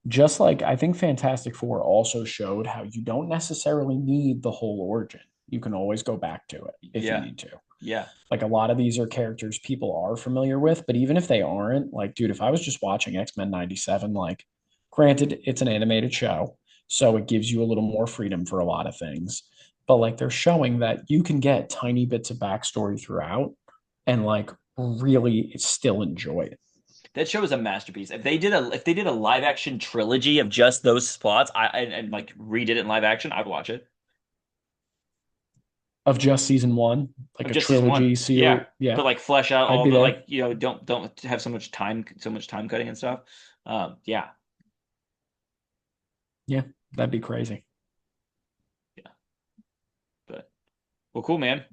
S1: Just like I think Fantastic Four also showed how you don't necessarily need the whole origin. You can always go back to it if you
S2: yeah.
S1: need to.
S2: Yeah.
S1: Like a lot of these are characters people are familiar with, but even if they aren't, like, dude, if I was just watching X-Men 97, like, granted, it's an animated show, so it gives you a little more freedom for a lot of things. But like they're showing that you can get tiny bits of backstory throughout and like really still enjoy it.
S2: That show is a masterpiece. If they did a live action trilogy of just those plots, and like redid it in live action, I'd watch it.
S1: Of just season one, like
S2: Of
S1: a
S2: just season one.
S1: trilogy
S2: Yeah.
S1: series. Yeah,
S2: But like flesh out
S1: I'd
S2: all
S1: be
S2: the
S1: there.
S2: like, don't have so much time cutting and stuff. Yeah.
S1: Yeah, that'd be crazy.
S2: Yeah. But well, cool, man.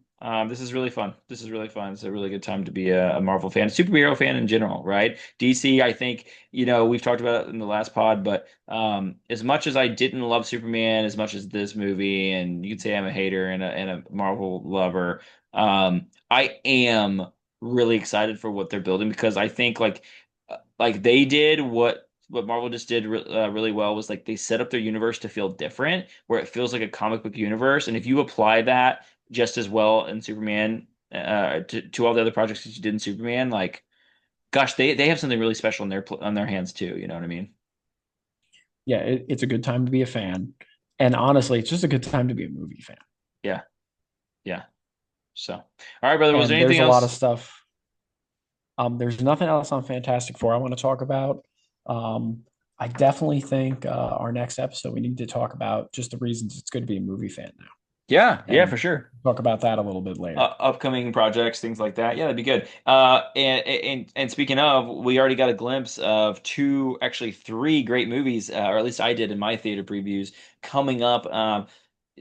S2: This is really fun. This is really fun. It's a really good time to be a Marvel fan, superhero fan in general, right? DC, I think, we've talked about it in the last pod, but as much as I didn't love Superman as much as this movie, and you could say I'm a hater and a Marvel lover, I am really excited for what they're building because I think like they did what Marvel just did really well was like they set up their universe to feel different, where it feels like a comic book universe, and if you apply that just as well in Superman to all the other projects that you did in Superman. Like, gosh, they have something really special on their hands too. You know what I mean?
S1: Yeah, it's a good time to be a fan. And honestly, it's just a good time to be a movie fan.
S2: Yeah, yeah. So, all right, brother. Was there
S1: And
S2: anything
S1: there's a lot of
S2: else?
S1: stuff. There's nothing else on Fantastic Four I want to talk about. I definitely think our next episode we need to talk about just the reasons it's good to be a movie fan now.
S2: Yeah, yeah,
S1: and
S2: for sure.
S1: talk about that a little bit later.
S2: Upcoming projects, things like that. Yeah, that'd be good. And speaking of, we already got a glimpse of two, actually three great movies, or at least I did in my theater previews coming up.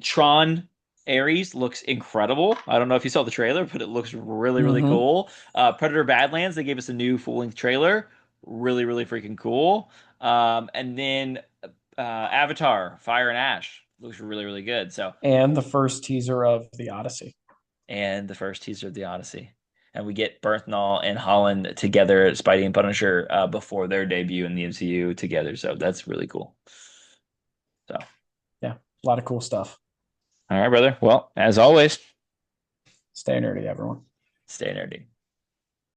S2: Tron Ares looks incredible. I don't know if you saw the trailer, but it looks really, really
S1: Hmm.
S2: cool. Predator Badlands, they gave us a new full-length trailer. Really, really freaking cool. And then Avatar, Fire and Ash looks really, really good. So,
S1: And the first teaser of the Odyssey.
S2: and the first teaser of the Odyssey. And we get Berthnall and Holland together, Spidey and Punisher, before their debut in the MCU together. So that's really cool. So,
S1: Yeah, a lot of cool stuff.
S2: all right, brother. Well, as always,
S1: Stay nerdy, everyone.
S2: stay nerdy.